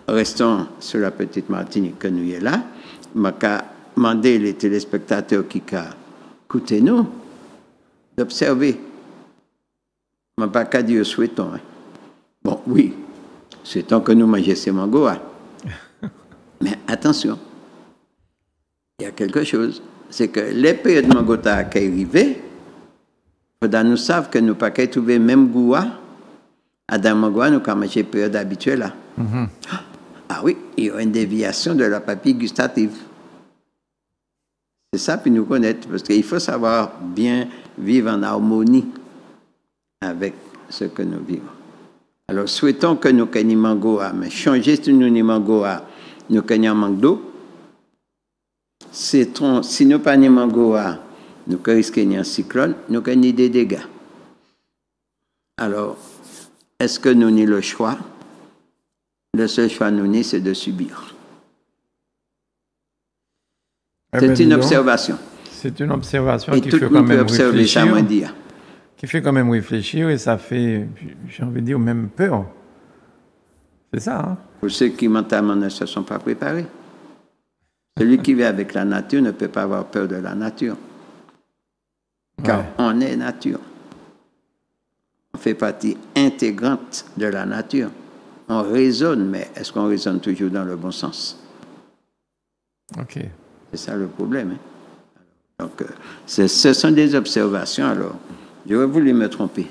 restons sur la petite Martinique que nous y est là. Je vais demander les téléspectateurs qui écoutent nous d'observer. Je ne vais pas dire souhaitons. Hein. Bon, oui, souhaitons que nous mangions ces mangos. Mais attention, il y a quelque chose. C'est que les périodes de mango qui arrivent, nous savons que nous ne pouvons pas trouver le même goût à dans mango, nous avons mangé la période habituelle. Là. Ah oui, il y a une déviation de la papille gustative. C'est ça, puis nous connaître, parce qu'il faut savoir bien vivre en harmonie avec ce que nous vivons. Alors, souhaitons que nous gagnons mango, mais changer si nous gagnons mango, nous gagnons manque d'eau. Si nous pas gagnons mango, nous risquons un cyclone, nous gagnons des dégâts. Alors, est-ce que nous avons le choix? Le seul choix nous c'est de subir. C'est une observation. C'est une observation et qui tout fait le quand monde peut même observer ça, réfléchir. moi dire. Qui fait quand même réfléchir et ça fait, j'ai envie de dire, même peur. C'est ça, hein? Pour ceux qui mentalement ne se sont pas préparés. Celui qui vit avec la nature ne peut pas avoir peur de la nature. Car on est nature. On fait partie intégrante de la nature. On raisonne, mais est-ce qu'on raisonne toujours dans le bon sens? Ok. C'est ça le problème. Hein? Donc, ce sont des observations. Alors, j'aurais voulu me tromper.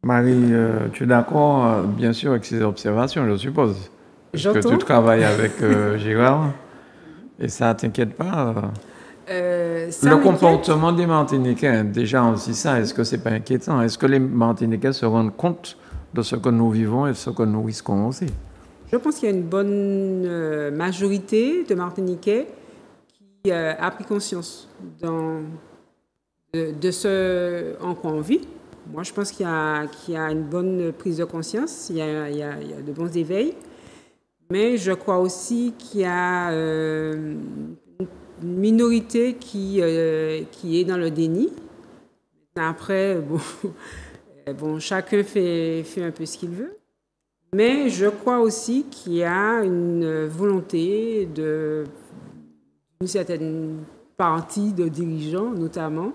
Marie, tu es d'accord, bien sûr, avec ces observations, je suppose? Parce que tu travailles avec Gérard et ça ne t'inquiète pas? Le comportement des Martiniquais, déjà aussi ça, est-ce que ce n'est pas inquiétant? Est-ce que les Martiniquais se rendent compte de ce que nous vivons et de ce que nous risquons aussi? Je pense qu'il y a une bonne majorité de Martiniquais qui a pris conscience de ce en quoi on vit. Moi, je pense qu'il y a une bonne prise de conscience, il y a de bons éveils. Mais je crois aussi qu'il y a une minorité qui est dans le déni. Après, bon, chacun fait un peu ce qu'il veut. Mais je crois aussi qu'il y a une volonté d'une certaine partie de dirigeants, notamment,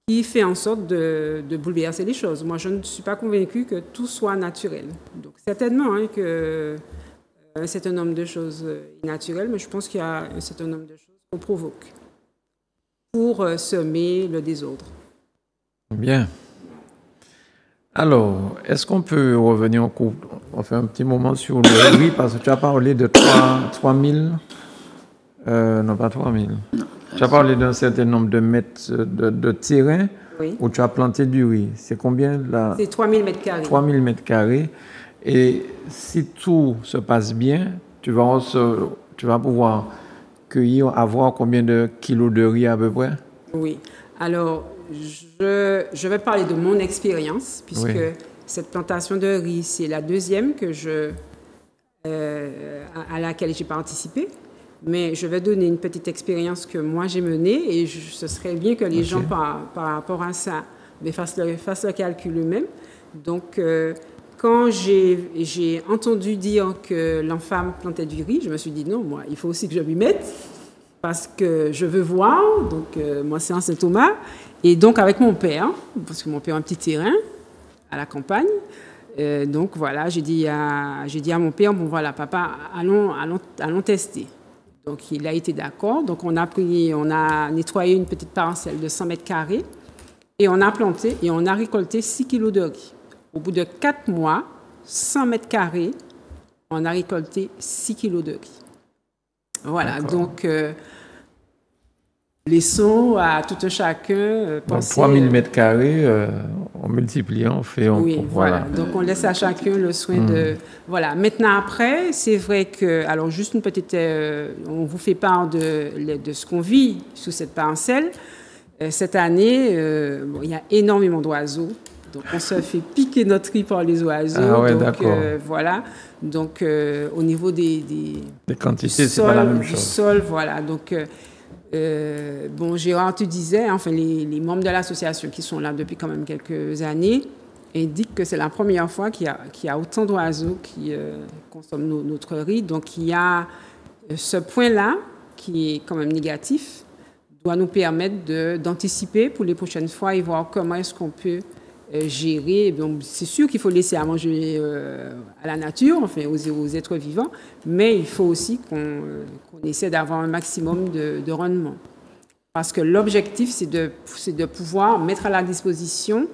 qui fait en sorte de bouleverser les choses. Moi, je ne suis pas convaincue que tout soit naturel. Donc, certainement que un certain nombre de choses naturelles, mais je pense qu'il y a un certain nombre de choses qu'on provoque pour semer le désordre. Bien. Alors, est-ce qu'on peut revenir on fait un petit moment sur le riz, parce que tu as parlé de 3 000, non pas 3 000, tu as parlé d'un certain nombre de mètres de terrain où tu as planté du riz. C'est combien là? C'est 3 000 mètres carrés. 3 000 mètres carrés. Et si tout se passe bien, tu vas pouvoir avoir combien de kilos de riz à peu près? Oui. Alors, je vais parler de mon expérience, puisque Oui. cette plantation de riz, c'est la deuxième à laquelle j'ai participé. Mais je vais donner une petite expérience que moi j'ai menée et ce serait bien que les gens, par rapport à ça, fassent le calcul eux-mêmes. Donc, quand j'ai entendu dire que l'enfant plantait du riz, je me suis dit non, moi, il faut aussi que je m'y mette parce que je veux voir. Donc, moi, c'est en Saint-Thomas. Et donc, avec mon père, parce que mon père a un petit terrain à la campagne, donc voilà, j'ai dit à mon père, bon voilà, papa, allons tester. Donc, il a été d'accord. Donc, on a nettoyé une petite parcelle de 100 mètres carrés et on a planté et on a récolté 6 kilos de riz. Au bout de 4 mois, 100 mètres carrés, on a récolté 6 kilos de riz. Voilà, donc, laissons à tout un chacun penser... Donc, 3000 mètres carrés, en multipliant, on fait... Oui, voilà. Donc, on laisse à chacun le soin de... Voilà. Maintenant, après, c'est vrai que... Alors, juste une petite... on vous fait part de ce qu'on vit sous cette parcelle. Cette année, il y a énormément d'oiseaux. Donc, on se fait piquer notre riz par les oiseaux. Ah ouais, donc, d'accord. voilà. Donc, au niveau des quantités, c'est pas la même chose. Du sol, voilà. Donc... bon, Gérard te disait, enfin, les membres de l'association qui sont là depuis quand même quelques années indiquent que c'est la première fois qu'il y a autant d'oiseaux qui consomment notre riz. Donc, il y a ce point-là qui est quand même négatif, doit nous permettre d'anticiper pour les prochaines fois et voir comment est-ce qu'on peut gérer. Donc, c'est sûr qu'il faut laisser à manger à la nature, enfin, aux êtres vivants, mais il faut aussi qu'on essaie d'avoir un maximum de rendement. Parce que l'objectif, c'est de pouvoir mettre à la disposition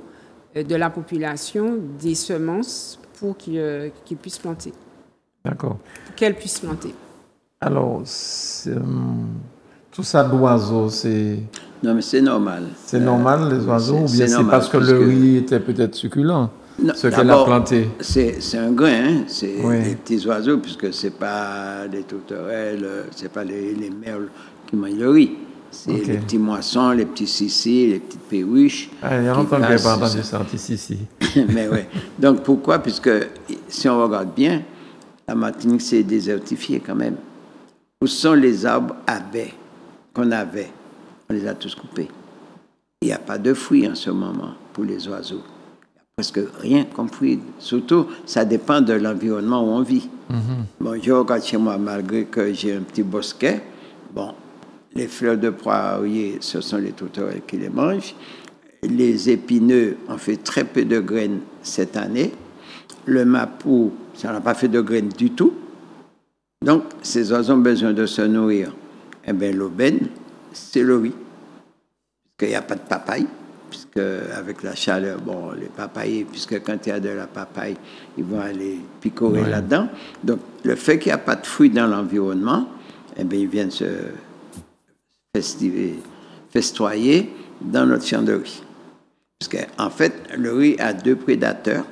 de la population des semences pour qu'ils puissent planter. D'accord. Pour qu'elles puissent planter. Alors, tout ça d'oiseaux, c'est... Non, mais c'est normal. C'est normal, les oiseaux, ou bien c'est parce que le riz était peut-être succulent, ce qu'elle a planté? C'est un grain, hein? C'est Oui. des petits oiseaux, puisque c'est pas des tourterelles, c'est pas les merles qui mangent le riz. C'est les petits moissons, les petits sissis, les petites perruches. Ah, il y a longtemps que je n'ai pas entendu ça, ici. Mais oui. Donc pourquoi? Puisque si on regarde bien, la Martinique s'est désertifiée quand même. Où sont les arbres à baies qu'on avait? On les a tous coupés. Il n'y a pas de fruits en ce moment pour les oiseaux. Il n'y a presque rien comme fruits. Surtout, ça dépend de l'environnement où on vit. Bon, je regarde chez moi, malgré que j'ai un petit bosquet. Bon, les fleurs de poirier, ce sont les tourterelles qui les mangent. Les épineux ont fait très peu de graines cette année. Le mapou, ça n'a pas fait de graines du tout. Donc, ces oiseaux ont besoin de se nourrir. Eh bien, l'aubaine, c'est le riz. Parce qu'il n'y a pas de papaye, puisque avec la chaleur, bon, les papayes, puisque quand il y a de la papaye, ils vont aller picorer là-dedans. Donc, le fait qu'il n'y a pas de fruits dans l'environnement, eh bien, ils viennent se festoyer dans notre champ de riz. Parce qu'en fait, le riz a deux prédateurs.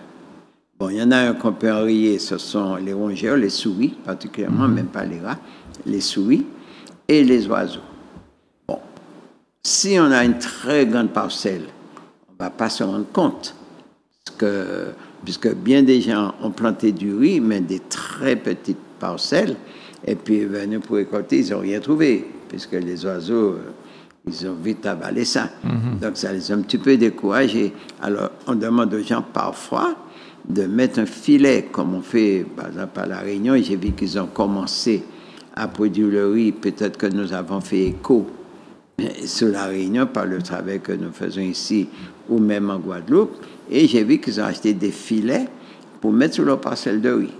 Bon, il y en a un qu'on peut enrayer, ce sont les rongeurs, les souris, particulièrement, même pas les rats, les souris et les oiseaux. Bon, si on a une très grande parcelle, on ne va pas se rendre compte. Puisque bien des gens ont planté du riz, mais des très petites parcelles, et puis nous, pour récolter, ils n'ont rien trouvé, puisque les oiseaux, ils ont vite avalé ça. Donc, ça les a un petit peu découragés. Alors, on demande aux gens parfois de mettre un filet, comme on fait, par exemple, à La Réunion. J'ai vu qu'ils ont commencé à produire le riz. Peut-être que nous avons fait écho sur La Réunion par le travail que nous faisons ici ou même en Guadeloupe. Et j'ai vu qu'ils ont acheté des filets pour mettre sur leur parcelle de riz,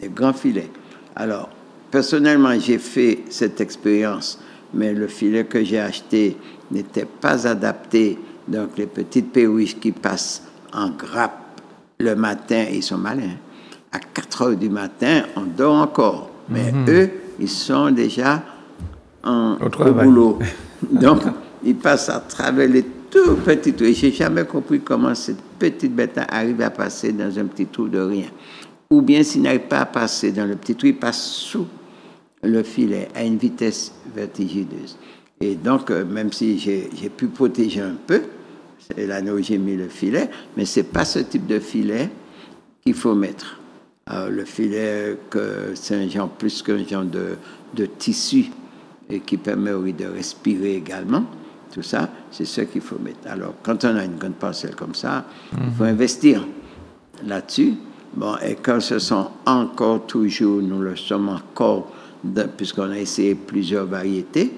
des grands filets. Alors, personnellement, j'ai fait cette expérience, mais le filet que j'ai acheté n'était pas adapté. Donc, les petites perruches qui passent en grappe le matin, ils sont malins. À 4 heures du matin, on dort encore. Mais eux, ils sont déjà au boulot. Donc, ils passent à travers les tout petits trous. Et je n'ai jamais compris comment cette petite bête arrive à passer dans un petit trou de rien. Ou bien, s'il n'arrive pas à passer dans le petit trou, il passe sous le filet à une vitesse vertigineuse. Et donc, même si j'ai pu protéger un peu, C'est là où j'ai mis le filet, mais ce n'est pas ce type de filet qu'il faut mettre. Alors, le filet, c'est un genre plus qu'un genre de tissu et qui permet, oui, de respirer également. Tout ça, c'est ce qu'il faut mettre. Alors, quand on a une grande parcelle comme ça, il faut investir là-dessus. Bon, et quand ce sont encore toujours, nous le sommes encore, puisqu'on a essayé plusieurs variétés,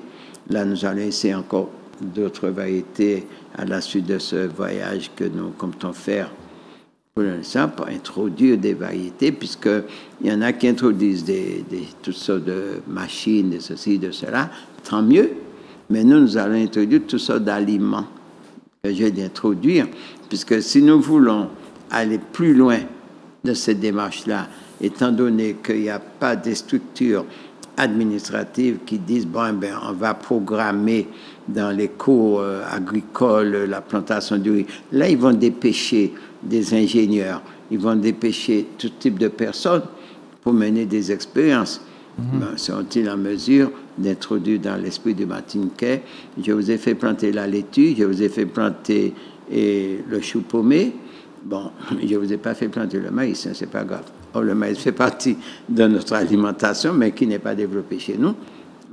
là, nous allons essayer encore d'autres variétés à la suite de ce voyage que nous comptons faire pour l'instant, pour introduire des variétés, puisqu'il y en a qui introduisent toutes sortes de machines, de ceci, de cela, tant mieux. Mais nous allons introduire toutes sortes d'aliments que je vais introduire, puisque si nous voulons aller plus loin de cette démarche-là, étant donné qu'il n'y a pas de structures administratives qui disent, bon, ben, on va programmer dans les cours agricoles la plantation du riz. Là, ils vont dépêcher des ingénieurs, ils vont dépêcher tout type de personnes pour mener des expériences. Ben, sont-ils en mesure d'introduire dans l'esprit du Martiniquais? Je vous ai fait planter la laitue, je vous ai fait planter le chou paumé. Bon, je ne vous ai pas fait planter le maïs, hein, c'est pas grave. Oh, le maïs fait partie de notre alimentation, mais qui n'est pas développé chez nous.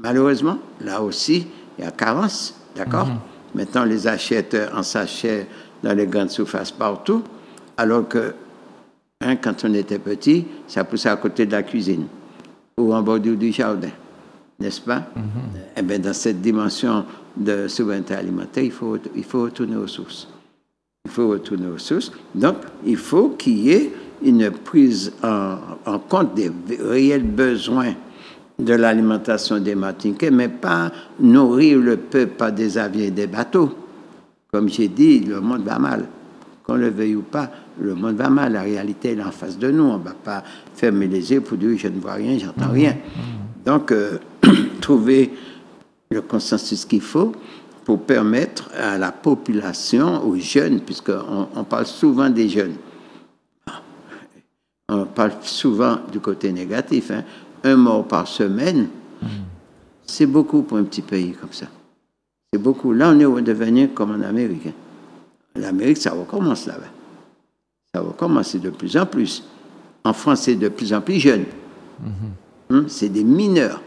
Malheureusement, là aussi, il y a carence, d'accord? Maintenant, on les achète en sachet dans les grandes surfaces partout, alors que, quand on était petit, ça poussait à côté de la cuisine ou en bordure du jardin, n'est-ce pas? Eh bien, dans cette dimension de souveraineté alimentaire, il faut retourner aux sources. Il faut retourner aux sources. Donc, il faut qu'il y ait une prise en compte des réels besoins de l'alimentation des Martiniquais, mais pas nourrir le peuple par des avions et des bateaux. Comme j'ai dit, le monde va mal. Qu'on le veuille ou pas, le monde va mal. La réalité est en face de nous. On ne va pas fermer les yeux pour dire « je ne vois rien, j'entends rien ». Donc, trouver le consensus qu'il faut pour permettre à la population, aux jeunes, puisqu'on parle souvent des jeunes. On parle souvent du côté négatif. Hein. 1 mort par semaine, c'est beaucoup pour un petit pays comme ça. C'est beaucoup. Là, on est au devenir comme en Amérique. Hein. L'Amérique, ça recommence là-bas. Ça recommence de plus en plus. En France, c'est de plus en plus jeune. C'est des mineurs.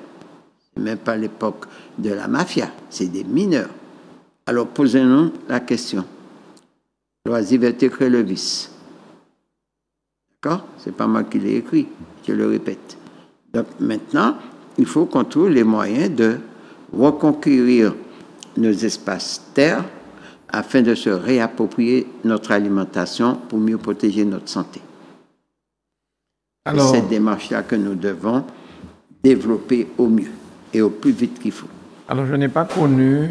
C'est même pas l'époque de la mafia. C'est des mineurs. Alors, posez-nous la question. L'oisiveté crée le vice. D'accord? C'est pas moi qui l'ai écrit. Je le répète. Donc, maintenant, il faut qu'on trouve les moyens de reconquérir nos espaces terres afin de se réapproprier notre alimentation pour mieux protéger notre santé. C'est cette démarche-là que nous devons développer au mieux et au plus vite qu'il faut. Alors, je n'ai pas connu,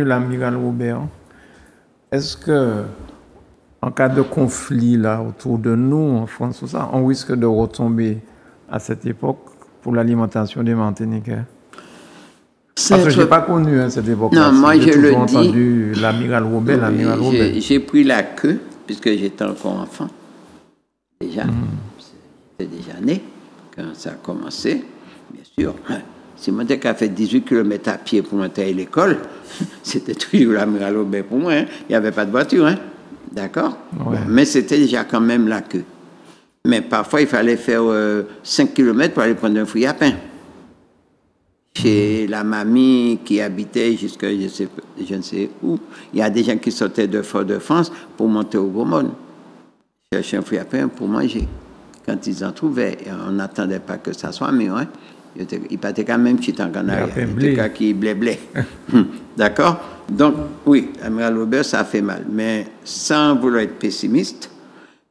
l'amiral Robert. Est-ce que, en cas de conflit là autour de nous en France, tout ça, on risque de retomber à cette époque pour l'alimentation des Martiniquais? Parce que je n'ai pas connu cette époque-là. Non, moi je le dis. J'ai entendu l'amiral Robert, J'ai pris la queue, puisque j'étais encore enfant. Déjà, j'étais déjà né quand ça a commencé, bien sûr. Si moi, dès qu'à fait 18 km à pied pour monter à l'école, c'était toujours l'amiral Robert pour moi. Hein. Il n'y avait pas de voiture, hein. D'accord? Ouais. Mais c'était déjà quand même la queue. Mais parfois, il fallait faire 5 km pour aller prendre un fruit à pain. Chez la mamie qui habitait jusqu'à je ne sais où, il y a des gens qui sortaient de Fort-de-France pour monter au Gaumont, chercher un fruit à pain pour manger. Quand ils en trouvaient, on n'attendait pas que ça soit mieux. Hein. Il partait quand même chez Tanganari. Il était qui blé. D'accord? Donc, oui, l'amiral Robert, ça a fait mal. Mais sans vouloir être pessimiste,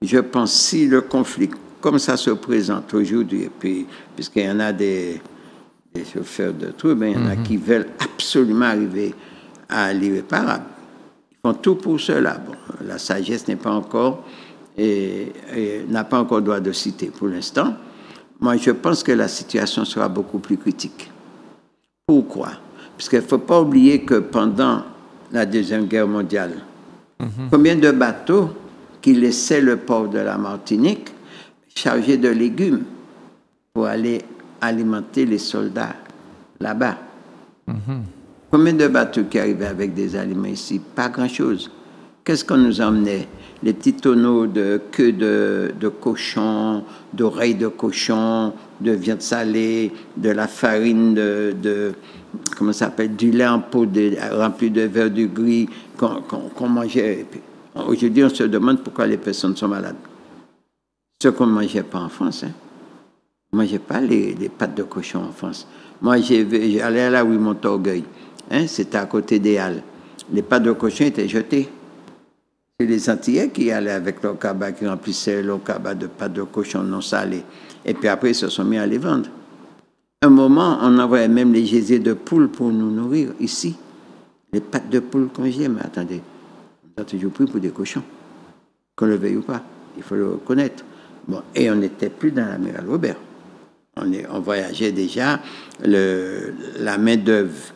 je pense si le conflit, comme ça se présente aujourd'hui, et puis, puisqu'il y en a des chauffeurs de troubles, il y en a qui veulent absolument arriver à l'irréparable. Ils font tout pour cela. Bon, la sagesse n'est pas encore, et n'a pas encore droit de citer pour l'instant. Moi, je pense que la situation sera beaucoup plus critique. Pourquoi? Parce qu'il ne faut pas oublier que pendant la Deuxième Guerre mondiale, combien de bateaux qui laissaient le port de la Martinique chargés de légumes pour aller alimenter les soldats là-bas. Combien de bateaux qui arrivaient avec des aliments ici? Pas grand-chose. Qu'est-ce qu'on nous emmenait? Les petits tonneaux de queue de cochon, d'oreilles de cochon, de viande salée, de la farine comment ça s'appelle, du lait en pot rempli de verre de gris qu'on mangeait. Aujourd'hui, on se demande pourquoi les personnes sont malades. Ce qu'on ne mangeait pas en France. Hein. On ne mangeait pas les pâtes de cochon en France. Moi, j'allais là où ils montent orgueil. Hein, c'était à côté des Halles. Les pâtes de cochon étaient jetées. C'est les Antillais qui allaient avec leur cabas, qui remplissaient leur cabas de pâtes de cochon non salées. Et puis après, ils se sont mis à les vendre. Un moment, on envoyait même les geysers de poules pour nous nourrir ici. Les pâtes de poules congelées, mais attendez, on a toujours pris pour des cochons. Qu'on le veuille ou pas, il faut le reconnaître. Bon, et on n'était plus dans l'amiral Robert. On voyageait déjà la main-d'œuvre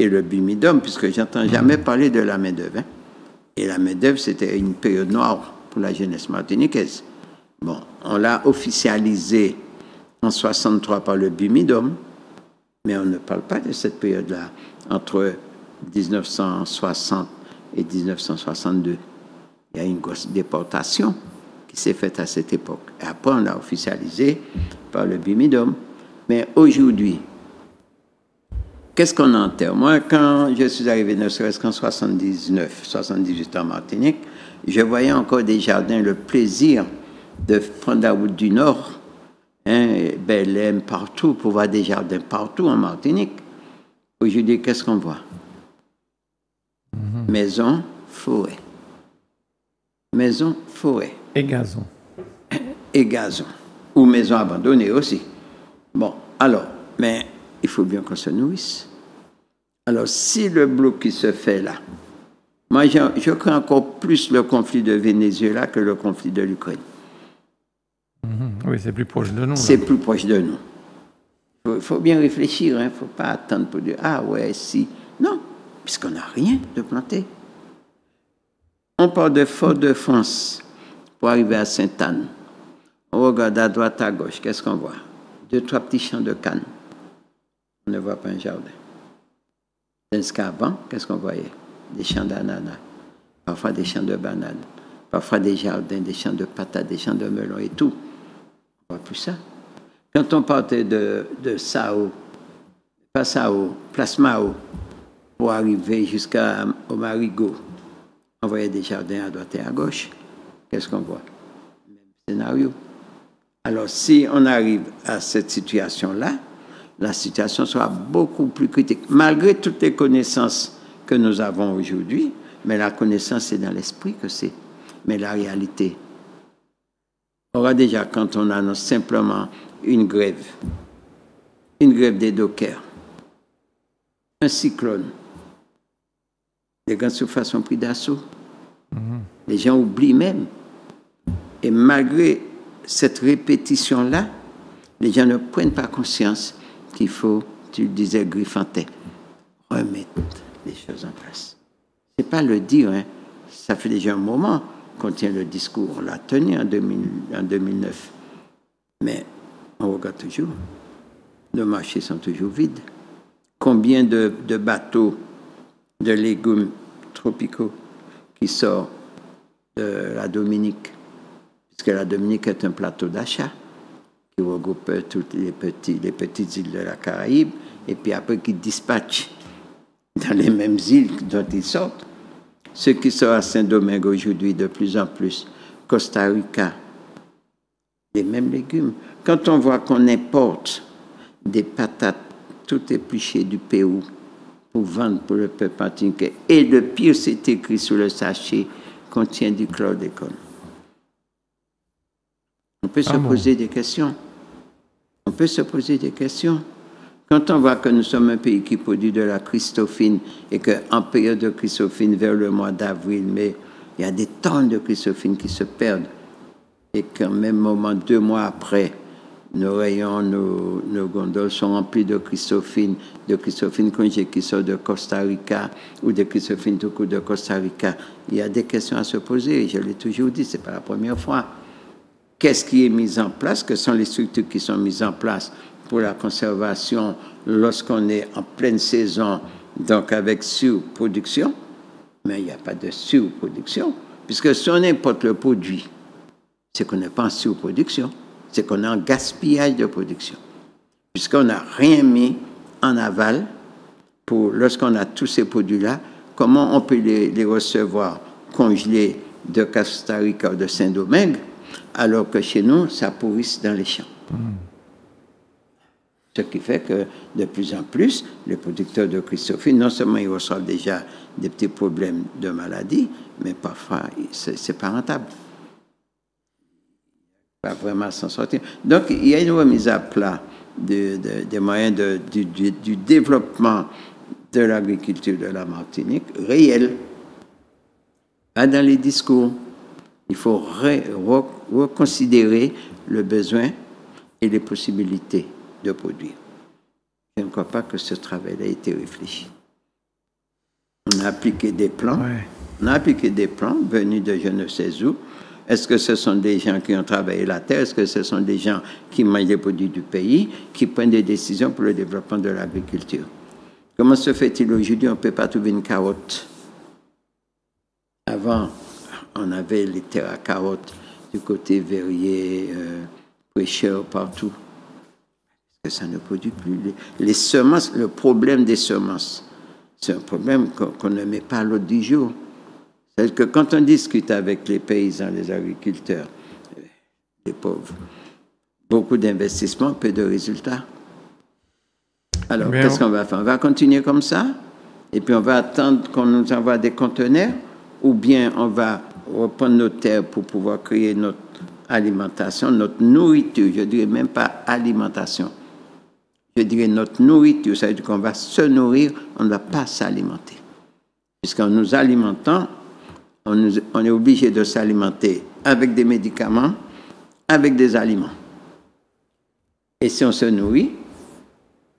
et le bimidum, puisque j'entends jamais parler de la main-d'œuvre. Hein. Et la main-d'œuvre, c'était une période noire pour la jeunesse martiniquaise. Bon, on l'a officialisé en 63 par le bimidum, mais on ne parle pas de cette période-là, entre 1960 et 1962. Il y a une grosse déportation qui s'est faite à cette époque. Et après, on l'a officialisé par le bimidum. Mais aujourd'hui, qu'est-ce qu'on enterre? Moi, quand je suis arrivé, ne serait-ce qu'en 79, 78 en Martinique, je voyais encore des jardins, le plaisir de prendre la route du Nord, hein, Belém, partout, pour voir des jardins partout en Martinique. Aujourd'hui, qu'est-ce qu'on voit? Maison, forêt. Maison, forêt. Et gazon. Et gazon. Ou maison abandonnée aussi. Bon, alors, mais il faut bien qu'on se nourrisse. Alors, si le bloc qui se fait là, moi, je crains encore plus le conflit de Venezuela que le conflit de l'Ukraine. Oui, c'est plus proche de nous. C'est plus proche de nous. Il faut bien réfléchir, il ne faut pas attendre pour dire « Ah ouais, si ». Non, puisqu'on n'a rien de planté. On part de Fort-de-France pour arriver à Sainte-Anne. On regarde à droite, à gauche, qu'est-ce qu'on voit? 2-3 petits champs de canne. On ne voit pas un jardin. Tandis qu'avant, qu'est-ce qu'on voyait? Des champs d'ananas, parfois des champs de bananes, parfois des jardins, des champs de patates, des champs de melons et tout. On ne voit plus ça. Quand on partait de Sao, pas Sao, Place Mao, pour arriver jusqu'au Marigot, on voyait des jardins à droite et à gauche. Qu'est-ce qu'on voit? Même scénario. Alors, si on arrive à cette situation-là, la situation sera beaucoup plus critique. Malgré toutes les connaissances que nous avons aujourd'hui, mais la connaissance, c'est dans l'esprit que c'est. Mais la réalité, on aura déjà, quand on annonce simplement une grève des dockers, un cyclone, les grandes surfaces sont pris d'assaut. Les gens oublient même. Et malgré cette répétition-là, les gens ne prennent pas conscience qu'il faut, tu le disais, Griffantais, remettre les choses en place. Ce n'est pas le dire, hein. Ça fait déjà un moment qu'on tient le discours. On l'a tenu en 2009. Mais on regarde toujours. Nos marchés sont toujours vides. Combien de bateaux de légumes tropicaux qui sortent de la Dominique, puisque la Dominique est un plateau d'achat qui regroupe toutes les petites îles de la Caraïbe, et puis après qui dispatchent dans les mêmes îles dont ils sortent. Ceux qui sont à Saint-Domingue aujourd'hui de plus en plus, Costa Rica, les mêmes légumes. Quand on voit qu'on importe des patates tout épluchées du Pérou pour vendre pour le peuple martiniquais, et le pire, c'est écrit sur le sachet, contient du chlordécone. On peut se poser des questions. On peut se poser des questions. Quand on voit que nous sommes un pays qui produit de la Christophine et qu'en période de Christophine, vers le mois d'avril, mai, il y a des tonnes de Christophine qui se perdent et qu'en même moment, 2 mois après, nos rayons, nos gondoles sont remplis de Christophine congé qui sort de Costa Rica ou de Christophine tout court de Costa Rica. Il y a des questions à se poser. Je l'ai toujours dit, ce n'est pas la première fois. Qu'est-ce qui est mis en place? Quelles sont les structures qui sont mises en place pour la conservation lorsqu'on est en pleine saison donc avec surproduction, mais il n'y a pas de surproduction, puisque si on importe le produit, c'est qu'on n'est pas en surproduction, c'est qu'on est en gaspillage de production, puisqu'on n'a rien mis en aval pour, lorsqu'on a tous ces produits-là, comment on peut les recevoir congelés de Costa Rica ou de Saint-Domingue, alors que chez nous, ça pourrisse dans les champs. Ce qui fait que, de plus en plus, les producteurs de Christophine, non seulement ils reçoivent déjà des petits problèmes de maladie, mais parfois, c'est pas rentable. Pas vraiment s'en sortir. Donc, il y a une remise à plat des moyens du développement de l'agriculture de la Martinique réel. Pas dans les discours. Il faut reconsidérer le besoin et les possibilités de produire. Je ne crois pas que ce travail a été réfléchi. On a appliqué des plans. Ouais. On a appliqué des plans venus de je ne sais où. Est-ce que ce sont des gens qui ont travaillé la terre? Est-ce que ce sont des gens qui mangent les produits du pays, qui prennent des décisions pour le développement de l'agriculture? Comment se fait-il aujourd'hui on ne peut pas trouver une carotte? Avant, on avait les terres à carottes du côté Verrier, Prêcheur, partout. Parce que ça ne produit plus. Les semences, le problème des semences, c'est un problème qu'on ne met pas à l'ordre du jour. C'est-à-dire que quand on discute avec les paysans, les agriculteurs, les pauvres, beaucoup d'investissements, peu de résultats. Alors, qu'est-ce qu'on va faire? On va continuer comme ça, et puis on va attendre qu'on nous envoie des conteneurs, ou bien on va reprendre nos terres pour pouvoir créer notre alimentation, notre nourriture. Je ne dirais même pas alimentation. Je dirais notre nourriture. Ça veut dire qu'on va se nourrir, on ne va pas s'alimenter. Puisqu'en nous alimentant, on est obligé de s'alimenter avec des médicaments, avec des aliments. Et si on se nourrit,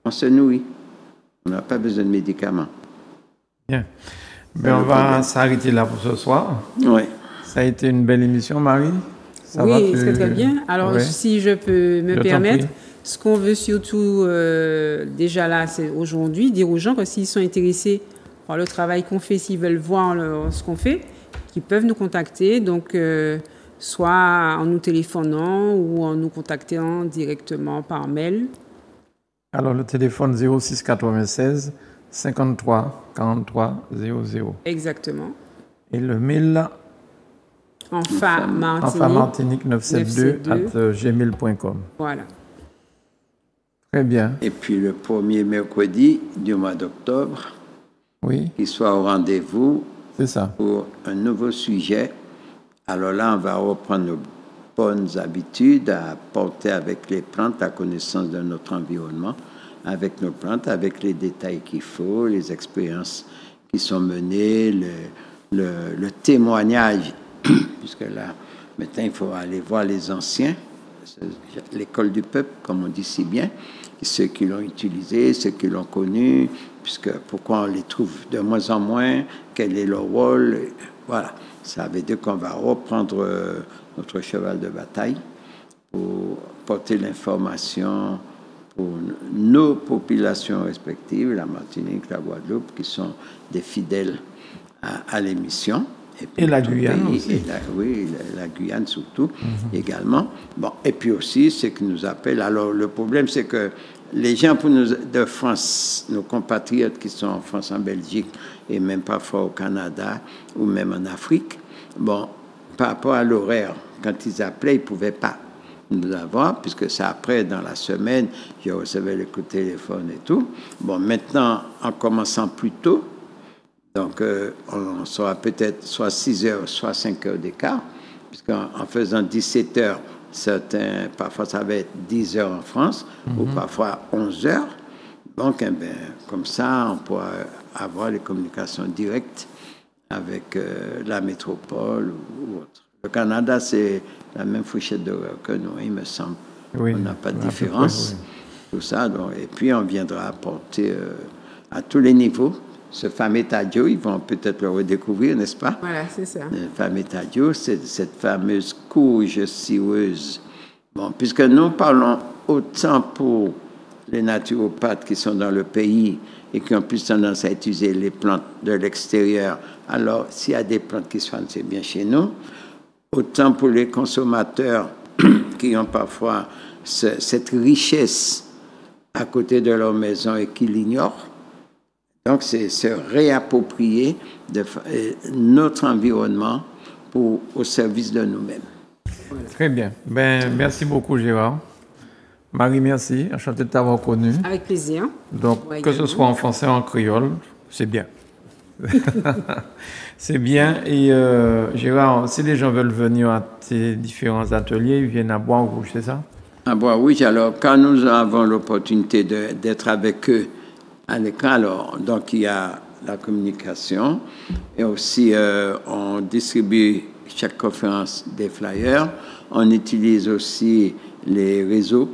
on se nourrit. On n'a pas besoin de médicaments. Bien. Mais on va s'arrêter là pour ce soir. Oui. Ça a été une belle émission, Marie. Ça oui, c'est très bien. Alors, ouais. Si je peux me permettre, ce qu'on veut surtout, déjà là, c'est aujourd'hui, dire aux gens que s'ils sont intéressés par le travail qu'on fait, s'ils veulent voir ce qu'on fait, qu'ils peuvent nous contacter, donc soit en nous téléphonant ou en nous contactant directement par mail. Alors, le téléphone 06 96 53 43 00. Exactement. Et le mail enfamartinique 972@gmail.com. Voilà. Très bien. Et puis le premier mercredi du mois d'octobre, oui, qu'il soit au rendez-vous. C'est ça. Pour un nouveau sujet. Alors là, on va reprendre nos bonnes habitudes à porter avec les plantes la connaissance de notre environnement, avec nos plantes, avec les détails qu'il faut, les expériences qui sont menées, le témoignage, puisque là, maintenant, il faut aller voir les anciens, l'école du peuple, comme on dit si bien, ceux qui l'ont utilisé, ceux qui l'ont connu, puisque pourquoi on les trouve de moins en moins, quel est leur rôle, voilà. Ça veut dire qu'on va reprendre notre cheval de bataille pour porter l'information pour nos populations respectives, la Martinique, la Guadeloupe, qui sont des fidèles à l'émission. Et la Guyane aussi. Oui, la Guyane surtout, également. Bon, et puis aussi, ce qui nous appelle. Alors, le problème, c'est que les gens de France, nos compatriotes qui sont en France, en Belgique, et même parfois au Canada, ou même en Afrique, bon, par rapport à l'horaire, quand ils appelaient, ils ne pouvaient pas nous avoir, puisque c'est après, dans la semaine, je recevais le coup de téléphone et tout. Bon, maintenant, en commençant plus tôt, donc, on sera peut-être soit 6 heures, soit 5 heures d'écart, puisqu'en faisant 17 heures, parfois ça va être 10 heures en France, ou parfois 11 heures. Donc, eh bien, comme ça, on pourra avoir les communications directes avec la métropole ou autre. Le Canada, c'est la même fourchette d'horaire que nous, il me semble. Oui, on n'a pas de différence. Près, oui. Tout ça. Donc, et puis, on viendra apporter à tous les niveaux ce fameux tadio, ils vont peut-être le redécouvrir, n'est-ce pas? Voilà, c'est ça. Le fameux tadio, c'est cette fameuse courge cireuse. Bon, puisque nous parlons autant pour les naturopathes qui sont dans le pays et qui ont plus tendance à utiliser les plantes de l'extérieur. Alors, s'il y a des plantes qui soignent, c'est bien chez nous. Autant pour les consommateurs qui ont parfois cette richesse à côté de leur maison et qui l'ignorent. Donc, c'est se réapproprier notre environnement au service de nous-mêmes. Très bien. Ben, merci beaucoup, Gérard. Marie, merci. Enchanté de t'avoir connu. Avec plaisir. Donc, Ouais, que ce soit en français ou en créole, c'est bien. C'est bien. Et Gérard, si les gens veulent venir à tes différents ateliers, ils viennent à Bois-Rouge, c'est ça? À Bois-Rouge, alors, quand nous avons l'opportunité d'être avec eux à l'écran, alors, donc il y a la communication et aussi on distribue chaque conférence des flyers. On utilise aussi les réseaux,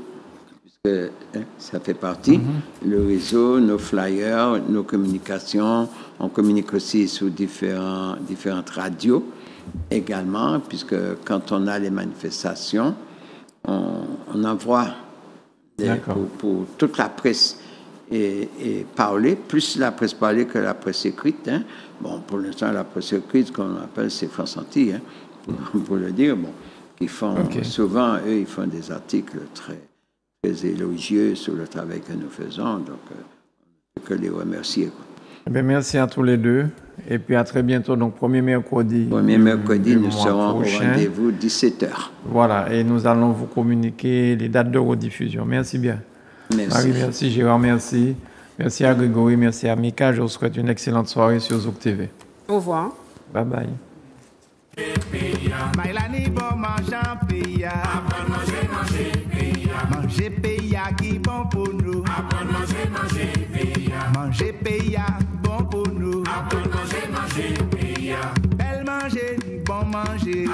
puisque ça fait partie. Le réseau, nos flyers, nos communications. On communique aussi sur différentes radios également, puisque quand on a les manifestations, on envoie pour toute la presse et parler, plus la presse parlée que la presse écrite. Hein. Bon, pour l'instant, la presse écrite, qu'on appelle, c'est France Antilles, hein, pour le dire. Bon, ils font souvent, eux, ils font des articles très, très élogieux sur le travail que nous faisons. Donc, on peut que les remercier. Quoi. Eh bien, merci à tous les deux. Et puis à très bientôt. Donc, premier mercredi. Nous serons au rendez-vous 17h. Voilà. Et nous allons vous communiquer les dates de rediffusion. Merci bien. Merci. Marie, merci. Gérard, merci. Merci à Grégory, merci à Mika. Je vous souhaite une excellente soirée sur Zouk TV. Au revoir. Bye bye. Maïlani bon mangeant pays. Manger pays qui bon pour nous. Manger pays bon pour nous. Belle manger, bon manger.